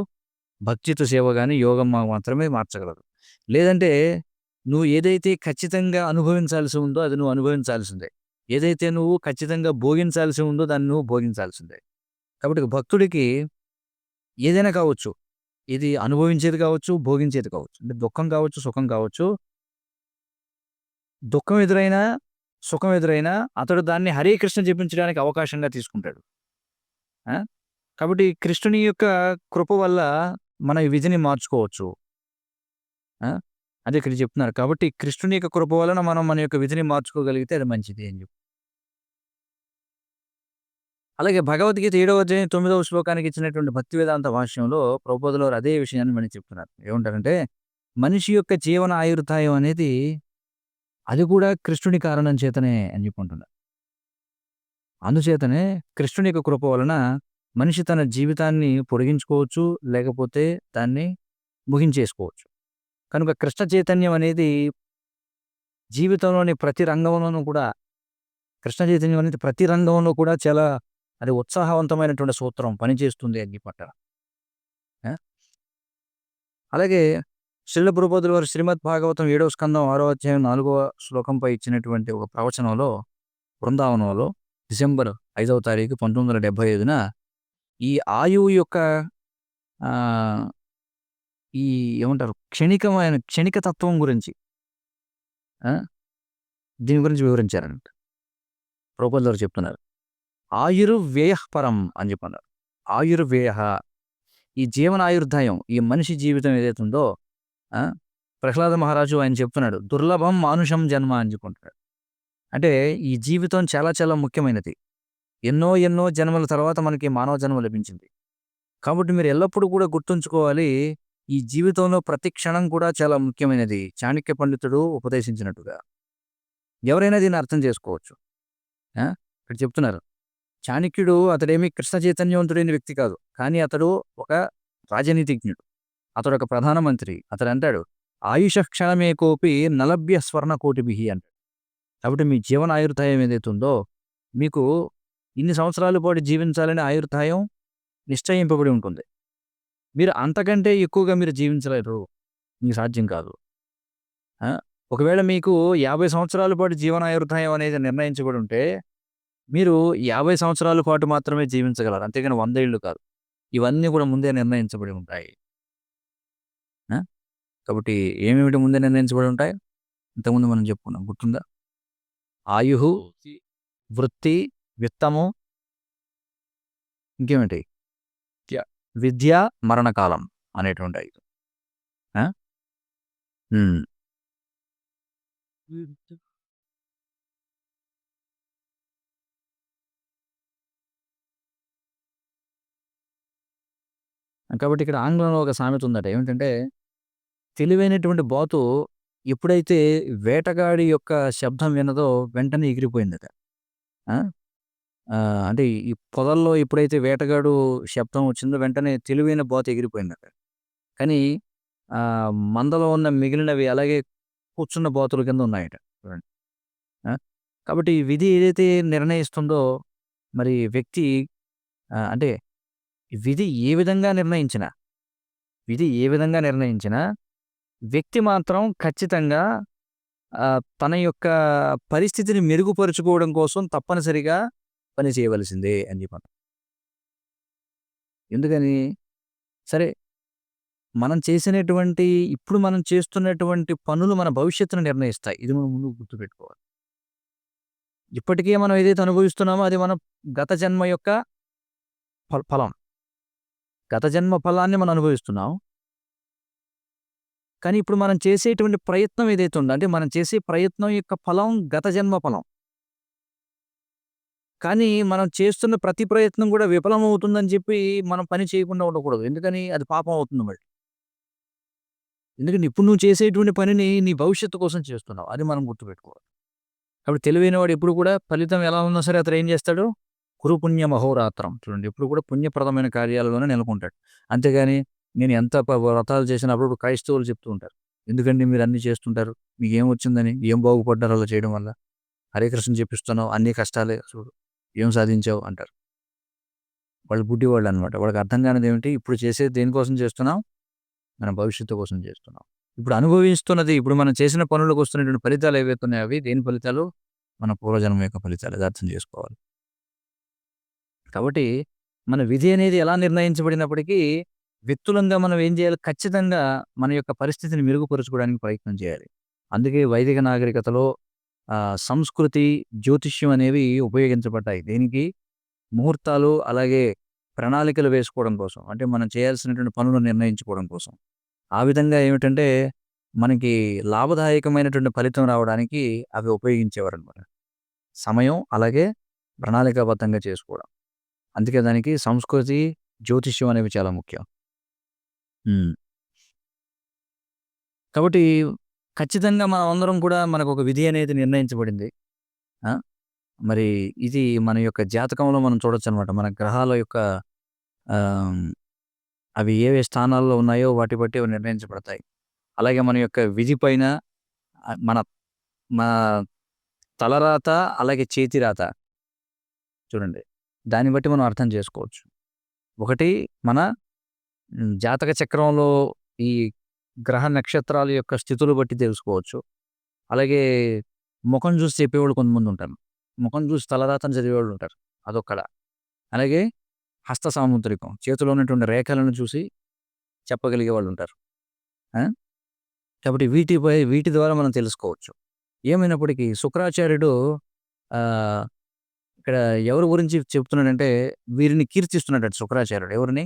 భక్తియుత సేవ గాని, యోగం మాత్రమే మార్చగలదు. లేదంటే నువ్వు ఏదైతే ఖచ్చితంగా అనుభవించాల్సి ఉందో అది నువ్వు అనుభవించాల్సిందే. ఏదైతే నువ్వు ఖచ్చితంగా భోగించాల్సి ఉందో దాన్ని నువ్వు భోగించాల్సిందే. కాబట్టి భక్తుడికి ఏదైనా కావచ్చు. ఇది అనుభవించేది కావచ్చు, భోగించేది కావచ్చు. అంటే దుఃఖం కావచ్చు, సుఖం కావచ్చు. దుఃఖం ఎదురైనా, సుఖం ఎదురైనా అతడు దాన్ని హరే కృష్ణ జపించడానికి అవకాశంగా తీసుకుంటాడు. ఆ! కాబట్టి కృష్ణుని యొక్క కృప వల్ల మన ఈ విధిని మార్చుకోవచ్చు. ఆ! అదే ఇక్కడ చెప్తున్నారు. కాబట్టి కృష్ణుని యొక్క కృప వలన మనం మన యొక్క విధిని మార్చుకోగలిగితే అది మంచిది అని చెప్పి. అలాగే భగవద్గీత 7వ అధ్యాయం 9వ శ్లోకానికి ఇచ్చినటువంటి భక్తి వేదాంత భాష్యంలో ప్రభుపాదుల వారు అదే విషయాన్ని మనకి చెప్తున్నారు. ఏమంటారంటే, మనిషి యొక్క జీవన ఆయుర్దాయం అనేది అది కూడా కృష్ణుడి కారణం చేతనే అని చెప్పి అంటున్నారు. అందుచేతనే కృష్ణుని యొక్క కృప వలన మనిషి తన జీవితాన్ని పొడిగించుకోవచ్చు, లేకపోతే దాన్ని ముగించేసుకోవచ్చు. కనుక కృష్ణ చైతన్యం అనేది జీవితంలోని ప్రతి రంగంలోనూ కూడా కృష్ణ చైతన్యం అనేది ప్రతి రంగంలో కూడా చాలా అది ఉత్సాహవంతమైనటువంటి సూత్రం పనిచేస్తుంది అని చెప్పంటారు. ఆ! అలాగే శ్రీల ప్రభుపాదుల వారు శ్రీమద్ భాగవతం 7వ స్కందం 6వ అధ్యాయం 4వ శ్లోకంపై ఇచ్చినటువంటి ఒక ప్రవచనంలో బృందావనంలో డిసెంబర్ 5వ తారీఖు 1975న ఈ ఆయువు యొక్క ఆహ్, ఈ ఏమంటారు క్షణిక తత్వం గురించి ఆ! దీని గురించి వివరించారన్నమాట. ప్రభుపాదుల వారు చెప్తున్నారు. ఆయుర్వ్యయః పరం అని చెప్పన్నారు. ఆయుర్వ్యయః ఈ జీవనాయుర్దాయం ఈ మనిషి జీవితం ఏదైతే ఉందో ఆ! ప్రహ్లాద మహారాజు ఆయన చెప్తున్నాడు. దుర్లభం మానుషం జన్మ అని చెప్పుకుంటున్నాడు. అంటే ఈ జీవితం చాలా చాలా ముఖ్యమైనది. ఎన్నో ఎన్నో జన్మల తర్వాత మనకి మానవ జన్మ లభించింది. కాబట్టి మీరు ఎల్లప్పుడూ కూడా గుర్తుంచుకోవాలి. ఈ జీవితంలో ప్రతి క్షణం కూడా చాలా ముఖ్యమైనది. చాణక్య పండితుడు ఉపదేశించినట్టుగా. ఎవరైనా దీన్ని అర్థం చేసుకోవచ్చు. ఆ! ఇక్కడ చెప్తున్నారు. చాణక్యుడు అతడేమి కృష్ణ చైతన్యవంతుడైన వ్యక్తి కాదు. కానీ అతడు ఒక రాజనీతిజ్ఞుడు. అతడొక ప్రధానమంత్రి. అతడంటాడు, "ఆయుషః క్షణమేకోపి నలభ్య స్వర్ణకోటిభిః" అంటాడు. కాబట్టి మీ జీవన ఆయుర్దాయం ఏదైతే ఉందో, మీకు ఇన్ని సంవత్సరాల పాటు జీవించాలని ఆయుర్దాయం నిశ్చయింపబడి ఉంటుంది. మీరు అంతకంటే ఎక్కువగా మీరు జీవించలేరు. మీకు సాధ్యం కాదు. ఆ! ఒకవేళ మీకు 50 సంవత్సరాల పాటు జీవనాయుర్దాయం అనేది నిర్ణయించబడి ఉంటే, మీరు 50 సంవత్సరాల పాటు మాత్రమే జీవించగలరు. అంతేగాని 100 ఏళ్ళు కాదు. ఇవన్నీ కూడా ముందే నిర్ణయించబడి ఉంటాయి. ఆ! కాబట్టి ఏమేమిటి ముందే నిర్ణయించబడి ఉంటాయి? ఇంతకుముందు మనం చెప్పుకున్నాం. గుర్తుందా? ఆయుః, వృత్తి, విత్తము, ఇంకేమిటి? విద్య, మరణకాలం అనేటువంటి 5. ఆ! హ్మ్. కాబట్టి ఇక్కడ ఆంగ్లంలో ఒక సామెత ఉందట. ఏమిటంటే, తెలివైనటువంటి బాతు ఎప్పుడైతే వేటగాడి యొక్క శబ్దం విన్నదో వెంటనే ఎగిరిపోయిందట. ఆ! అంటే ఈ పొదల్లో ఎప్పుడైతే వేటగాడు శబ్దం వచ్చిందో వెంటనే తెలివైన బాతు ఎగిరిపోయిందట. కానీ మందలో ఉన్న మిగిలినవి అలాగే కూర్చున్న బాతుల కింద ఉన్నాయట. చూడండి. ఆ! కాబట్టి ఈ విధి ఏదైతే నిర్ణయిస్తుందో మరి వ్యక్తి అంటే విధి ఏ విధంగా నిర్ణయించినా, విధి ఏ విధంగా నిర్ణయించినా వ్యక్తి మాత్రం ఖచ్చితంగా తన యొక్క పరిస్థితిని మెరుగుపరుచుకోవడం కోసం తప్పనిసరిగా పని చేయవలసిందే అని చెప్పాను. ఎందుకని? సరే ఇప్పుడు మనం చేస్తున్నటువంటి పనులు మన భవిష్యత్తును నిర్ణయిస్తాయి. ఇది మనం ముందు గుర్తుపెట్టుకోవాలి. ఇప్పటికే మనం ఏదైతే అనుభవిస్తున్నామో అది మన గత జన్మ యొక్క ఫలం. గత జన్మ ఫలాన్ని మనం అనుభవిస్తున్నాం. కానీ ఇప్పుడు మనం చేసేటువంటి ప్రయత్నం ఏదైతే ఉందో అంటే మనం చేసే ప్రయత్నం యొక్క ఫలం గత జన్మ ఫలం. కానీ మనం చేస్తున్న ప్రతి ప్రయత్నం కూడా విఫలమవుతుందని చెప్పి మనం పని చేయకుండా ఉండకూడదు. ఎందుకని? అది పాపం అవుతుంది మళ్ళీ. ఎందుకంటే ఇప్పుడు నువ్వు చేసేటువంటి పనిని నీ భవిష్యత్తు కోసం చేస్తున్నావు. అది మనం గుర్తుపెట్టుకోవాలి. కాబట్టి తెలివైనవాడు ఎప్పుడు కూడా ఫలితం ఎలా ఉన్నా సరే అతడు ఏం చేస్తాడు? కురు పుణ్య మహోరాత్రం. చూడండి ఎప్పుడు కూడా పుణ్యప్రదమైన కార్యాలలోనే నెలకొంటాడు. అంతేగాని నేను ఎంత వ్రతాలు చేసినా అప్పుడప్పుడు క్రైస్తవులు చెప్తూ ఉంటారు. ఎందుకండి మీరు అన్నీ చేస్తుంటారు? మీకేమొచ్చిందని? ఏం బాగుపడ్డారు అలా చేయడం వల్ల? హరే కృష్ణ చెప్పిస్తున్నావు. అన్ని కష్టాలే చూడు. ఏం సాధించావు అంటారు. వాళ్ళు గుడ్డివాళ్ళనమాట. వాళ్ళకి అర్థం కానిదేమిటి? ఇప్పుడు చేసేది దేనికోసం చేస్తున్నాం? మన భవిష్యత్తు కోసం చేస్తున్నాం. ఇప్పుడు అనుభవిస్తున్నది ఇప్పుడు మనం చేసిన పనులకు వస్తున్నటువంటి ఫలితాలు ఏవైతే ఉన్నాయో అవి దేని ఫలితాలు? మన పూర్వజన్మ యొక్క ఫలితాలు. అది అర్థం చేసుకోవాలి. కాబట్టి మన విధి అనేది ఎలా నిర్ణయించబడినప్పటికీ వ్యక్తులంగా మనం ఏం చేయాలి? ఖచ్చితంగా మన యొక్క పరిస్థితిని మెరుగుపరుచుకోవడానికి ప్రయత్నం చేయాలి. అందుకే వైదిక నాగరికతలో సంస్కృతి, జ్యోతిష్యం అనేవి ఉపయోగించబడ్డాయి. దేనికి? ముహూర్తాలు అలాగే ప్రణాళికలు వేసుకోవడం కోసం. అంటే మనం చేయాల్సినటువంటి పనులు నిర్ణయించుకోవడం కోసం. ఆ విధంగా ఏమిటంటే మనకి లాభదాయకమైనటువంటి ఫలితం రావడానికి అవి ఉపయోగించేవారనమాట. సమయం అలాగే ప్రణాళికాబద్ధంగా చేసుకోవడం. అందుకే దానికి సంస్కృతి, జ్యోతిష్యం అనేవి చాలా ముఖ్యం. హ్మ్. కాబట్టి ఖచ్చితంగా మనమందరం కూడా మనకొక విధి అనేది నిర్ణయించబడింది. ఆ! మరి ఇది మన యొక్క జాతకంలో మనం చూడొచ్చనమాట. మన గ్రహాల యొక్క ఆహ్, అవి ఏవే స్థానాల్లో ఉన్నాయో వాటి బట్టి అవి నిర్ణయించబడతాయి. అలాగే మన యొక్క విధి పైన మన మన తలరాత, అలాగే చేతిరాత చూడండి. దాన్ని బట్టి మనం అర్థం చేసుకోవచ్చు. ఒకటి మన జాతక చక్రంలో ఈ గ్రహ నక్షత్రాల యొక్క స్థితులు బట్టి తెలుసుకోవచ్చు. అలాగే ముఖం చూసి చెప్పేవాళ్ళు కొంతమందుంటారు. ముఖం చూసి తలరాతను చదివేవాళ్ళుంటారు. అదొకడ. అలాగే హస్త సాముద్రికం. చేతిలో ఉన్నటువంటి రేఖలను చూసి చెప్పగలిగే వాళ్ళుంటారు. ఆ! కాబట్టి వీటి ద్వారా మనం తెలుసుకోవచ్చు. ఏమైనప్పటికీ శుక్రాచార్యుడు ఆహ్, ఇక్కడ ఎవరి గురించి చెప్తున్నాడంటే వీరిని కీర్తిస్తున్నాడట శుక్రాచార్యుడు. ఎవరిని?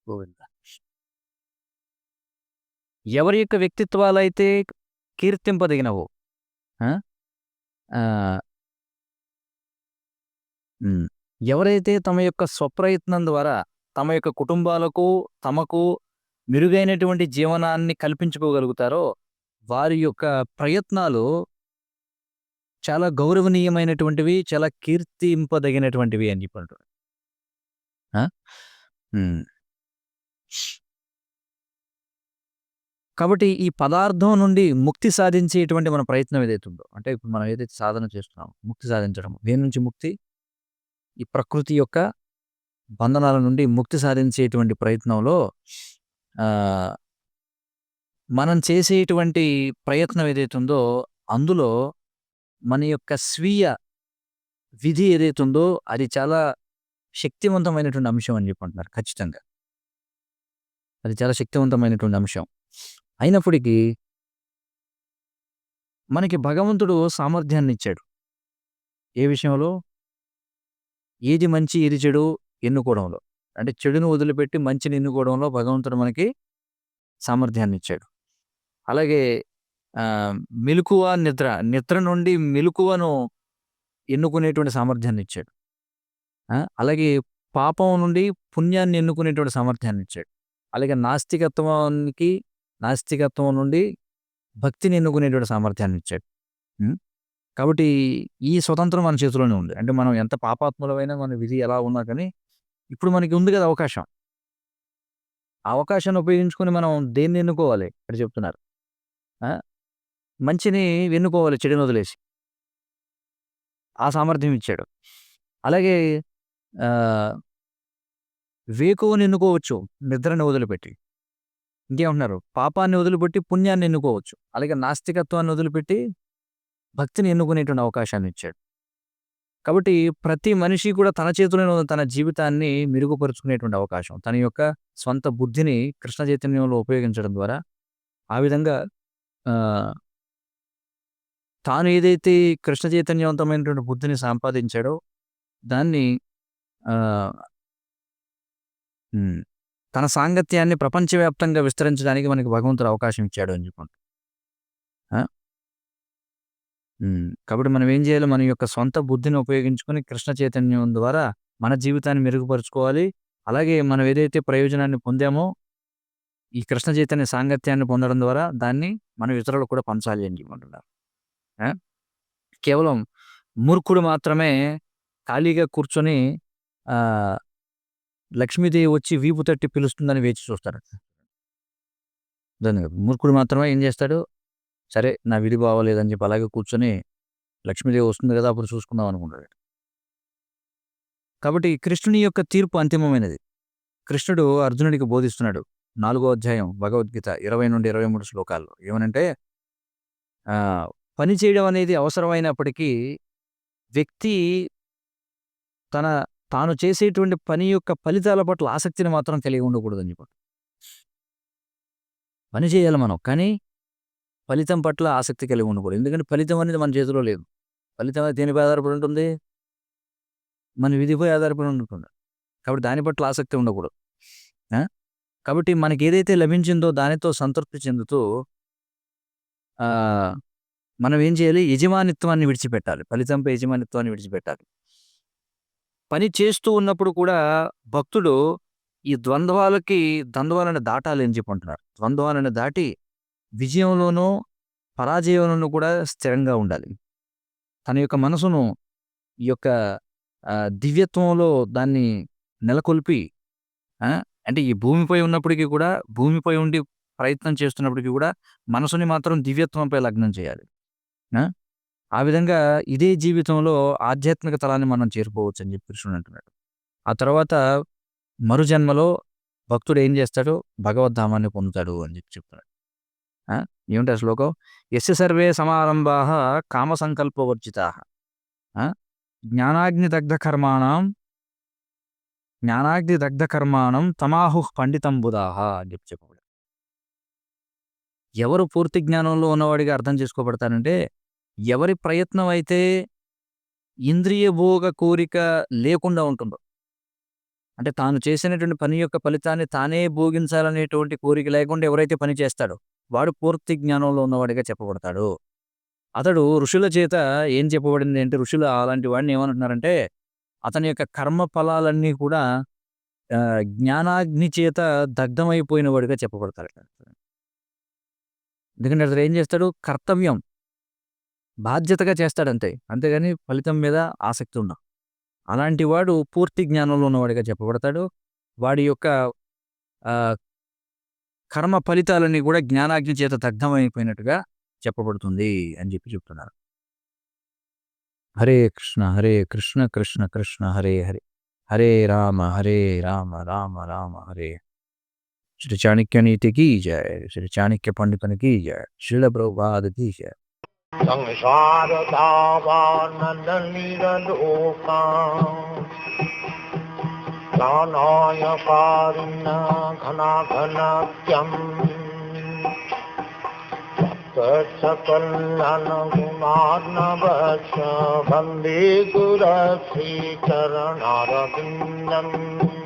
గోవింద. ఎవరి యొక్క వ్యక్తిత్వాలైతే కీర్తింపదగినవో ఆ! ఆహ్, హ్మ్. ఎవరైతే తమ యొక్క స్వప్రయత్నం ద్వారా తమ యొక్క కుటుంబాలకు, తమకు మెరుగైనటువంటి జీవనాన్ని కల్పించుకోగలుగుతారో, వారి యొక్క ప్రయత్నాలు చాలా గౌరవనీయమైనటువంటివి, చాలా కీర్తింపదగినటువంటివి అని చెప్పి అంటాడు. ఆ! హ్మ్. కాబట్టి ఈ పదార్థం నుండి ముక్తి సాధించేటువంటి మన ప్రయత్నం ఏదైతే ఉందో, అంటే ఇప్పుడు మనం ఏదైతే సాధన చేస్తున్నామో, ముక్తి సాధించడం. దేని నుంచి ముక్తి? ఈ ప్రకృతి యొక్క బంధనాల నుండి ముక్తి సాధించేటువంటి ప్రయత్నంలో ఆహ్, మనం చేసేటువంటి ప్రయత్నం ఏదైతే ఉందో, అందులో మన యొక్క స్వీయ విధి ఏదైతే ఉందో, అది చాలా శక్తివంతమైనటువంటి అంశం అని చెప్పి అంటున్నారు ఖచ్చితంగా. అది చాలా శక్తివంతమైనటువంటి అంశం. అయినప్పటికీ మనకి భగవంతుడు సామర్థ్యాన్నిచ్చాడు. ఏ విషయంలో? ఏది మంచి, ఏది చెడు ఎన్నుకోవడంలో. అంటే చెడును వదిలిపెట్టి మంచిని ఎన్నుకోవడంలో భగవంతుడు మనకి సామర్థ్యాన్నిచ్చాడు. అలాగే ఆహ్, మెలకువ, నిద్ర. నిద్ర నుండి మెలకువను ఎన్నుకునేటువంటి సామర్థ్యాన్నిచ్చాడు. అలాగే పాపం నుండి పుణ్యాన్ని ఎన్నుకునేటువంటి సామర్థ్యాన్నిచ్చాడు. అలాగే నాస్తికత్వం నుండి భక్తిని ఎన్నుకునేటువంటి సామర్థ్యాన్నిచ్చాడు. హ్మ్. కాబట్టి ఈ స్వతంత్రం మన చేతిలోనే ఉంది. అంటే మనం ఎంత పాపాత్ములమైనా మన విధి ఎలా ఉన్నా కానీ, ఇప్పుడు మనకి ఉంది కదా అవకాశం. ఆ అవకాశాన్ని ఉపయోగించుకొని మనం దేన్ని ఎన్నుకోవాలి ఇక్కడ చెప్తున్నారు. ఆ! మంచిని ఎన్నుకోవాలి చెడునొదిలేసి. ఆ సామర్థ్యం ఇచ్చాడు. అలాగే ఆహ్, వేకువని ఎన్నుకోవచ్చు నిద్రని వదిలిపెట్టి. ఇంకేమంటున్నారు? పాపాన్ని వదిలిపెట్టి పుణ్యాన్ని ఎన్నుకోవచ్చు. అలాగే నాస్తికత్వాన్ని వదిలిపెట్టి భక్తిని ఎన్నుకునేటువంటి అవకాశాన్నిచ్చాడు. కాబట్టి ప్రతి మనిషి కూడా తన చేతిలోనే ఉన్న తన జీవితాన్ని మెరుగుపరుచుకునేటువంటి అవకాశం. తన యొక్క స్వంత బుద్ధిని కృష్ణ చైతన్యంలో ఉపయోగించడం ద్వారా ఆ విధంగా ఆహ్, తాను ఏదైతే కృష్ణ చైతన్యవంతమైనటువంటి బుద్ధిని సంపాదించాడో దాన్ని ఆహ్, హ్మ్. తన సాంగత్యాన్ని ప్రపంచవ్యాప్తంగా విస్తరించడానికి మనకి భగవంతుడు అవకాశం ఇచ్చాడు అని చెప్పి ఆ! కాబట్టి మనం ఏం చేయాలి? మన యొక్క సొంత బుద్ధిని ఉపయోగించుకొని కృష్ణ చైతన్యం ద్వారా మన జీవితాన్ని మెరుగుపరుచుకోవాలి. అలాగే మనం ఏదైతే ప్రయోజనాన్ని పొందామో, ఈ కృష్ణ చైతన్య సాంగత్యాన్ని పొందడం ద్వారా దాన్ని మనం ఇతరులకు కూడా పంచాలి అని చెప్పమంటున్నారు. ఆ! కేవలం మూర్ఖుడు మాత్రమే ఖాళీగా కూర్చొని ఆహ్, లక్ష్మీదేవి వచ్చి వీపు తట్టి పిలుస్తుందని వేచి చూస్తాడట. మూర్ఖుడు మాత్రమే ఏం చేస్తాడు? సరే నా విధి బాగోలేదని చెప్పి అలాగే కూర్చొని లక్ష్మీదేవి వస్తుంది కదా! అప్పుడు చూసుకుందాం అనుకుంటాడు. కాబట్టి కృష్ణుని యొక్క తీర్పు అంతిమమైనది. కృష్ణుడు అర్జునుడికి బోధిస్తున్నాడు. 4 అధ్యాయం భగవద్గీత 20-23 శ్లోకాల్లో. ఏమనంటే ఆహ్, పని చేయడం అనేది అవసరమైనప్పటికీ వ్యక్తి తన తాను చేసేటువంటి పని యొక్క ఫలితాల పట్ల ఆసక్తిని మాత్రం కలిగి ఉండకూడదని చెప్పాడు. పని చేయాలి మనం. కానీ ఫలితం పట్ల ఆసక్తి కలిగి ఉండకూడదు. ఎందుకంటే ఫలితం అనేది మన చేతిలో లేదు. ఫలితం అది దేనిపై ఆధారపడి ఉంటుంది? మన విధిపై ఆధారపడి ఉంటుంది. కాబట్టి దాని పట్ల ఆసక్తి ఉండకూడదు. ఆ! కాబట్టి మనకేదైతే లభించిందో దానితో సంతృప్తి చెందుతూ ఆహ్, మనం ఏం చేయాలి? యజమానిత్వాన్ని విడిచిపెట్టాలి. ఫలితంపై యజమానిత్వాన్ని విడిచిపెట్టాలి. పని చేస్తూ ఉన్నప్పుడు కూడా భక్తుడు ఈ ద్వంద్వాలను దాటాలి అని చెప్పంటున్నారు. ద్వంద్వాలను దాటి విజయంలోనూ, పరాజయంలోనూ కూడా స్థిరంగా ఉండాలి. తన యొక్క మనసును ఈ యొక్క దివ్యత్వంలో దాన్ని నెలకొల్పి ఆ! అంటే ఈ భూమిపై ఉన్నప్పటికి కూడా, భూమిపై ఉండి ప్రయత్నం చేస్తున్నప్పటికి కూడా మనసుని మాత్రం దివ్యత్వంపై లగ్నం చేయాలి. ఆ! ఆ విధంగా ఇదే జీవితంలో ఆధ్యాత్మిక తలాన్ని మనం చేరుకోవచ్చని చెప్పి కృష్ణుడు అంటున్నాడు. ఆ తర్వాత మరు జన్మలో భక్తుడు ఏం చేస్తాడు? భగవద్ధామాన్ని పొందుతాడు అని చెప్పి చెప్తున్నాడు. ఆ! ఏమిటి ఆ శ్లోకం? యస్య సర్వే సమారంభాః కామ సంకల్పవర్జితాః. ఆ! జ్ఞానాగ్నిదగ్ధ కర్మాణం జ్ఞానాగ్నిదగ్ధ కర్మాణం తమాహుః పండితం బుధాః అని చెప్పి చెప్పబడింది. ఎవరు పూర్తి జ్ఞానంలో ఉన్నవాడిగా అర్థం చేసుకోబడతారంటే, ఎవరి ప్రయత్నం అయితే ఇంద్రియ భోగ కోరిక లేకుండా ఉంటుందో. అంటే తాను చేసినటువంటి పని యొక్క ఫలితాన్ని తానే భోగించాలనేటువంటి కోరిక లేకుండా ఎవరైతే పని చేస్తాడో, వాడు పూర్తి జ్ఞానంలో ఉన్నవాడిగా చెప్పబడతాడు. అతడు ఋషుల చేత ఏం చెప్పబడింది అంటే, ఋషులు అలాంటి వాడిని ఏమంటున్నారంటే, అతని యొక్క కర్మ ఫలాలన్నీ కూడా జ్ఞానాగ్ని చేత దగ్ధమైపోయిన వాడిగా చెప్పబడతాడట. ఎందుకంటే అతడు ఏం చేస్తాడు? కర్తవ్యం, బాధ్యతగా చేస్తాడంతే. అంతేగాని ఫలితం మీద ఆసక్తి ఉండదు. అలాంటి వాడు పూర్తి జ్ఞానంలో ఉన్నవాడిగా చెప్పబడతాడు. వాడి యొక్క ఆహ్, కర్మ ఫలితాలన్నీ కూడా జ్ఞానాగ్ని చేత దగ్ధమైపోయినట్టుగా చెప్పబడుతుంది అని చెప్పి చెప్తున్నారు. హరే కృష్ణ, హరే కృష్ణ, కృష్ణ కృష్ణ హరే హరే. హరే రామ, హరే రామ, రామ రామ హరే. శ్రీ చాణక్య నీతి की जय, శ్రీ చాణక్య పండితుని की जय, శ్రీల ప్రభుపాద की जय. संसार दावानन्दलीलोका प्राणाय कारुण्य घनाघनत्यम् सकलनगुणार्णवस्य वन्दे गुरश्रीचरणारविन्दम्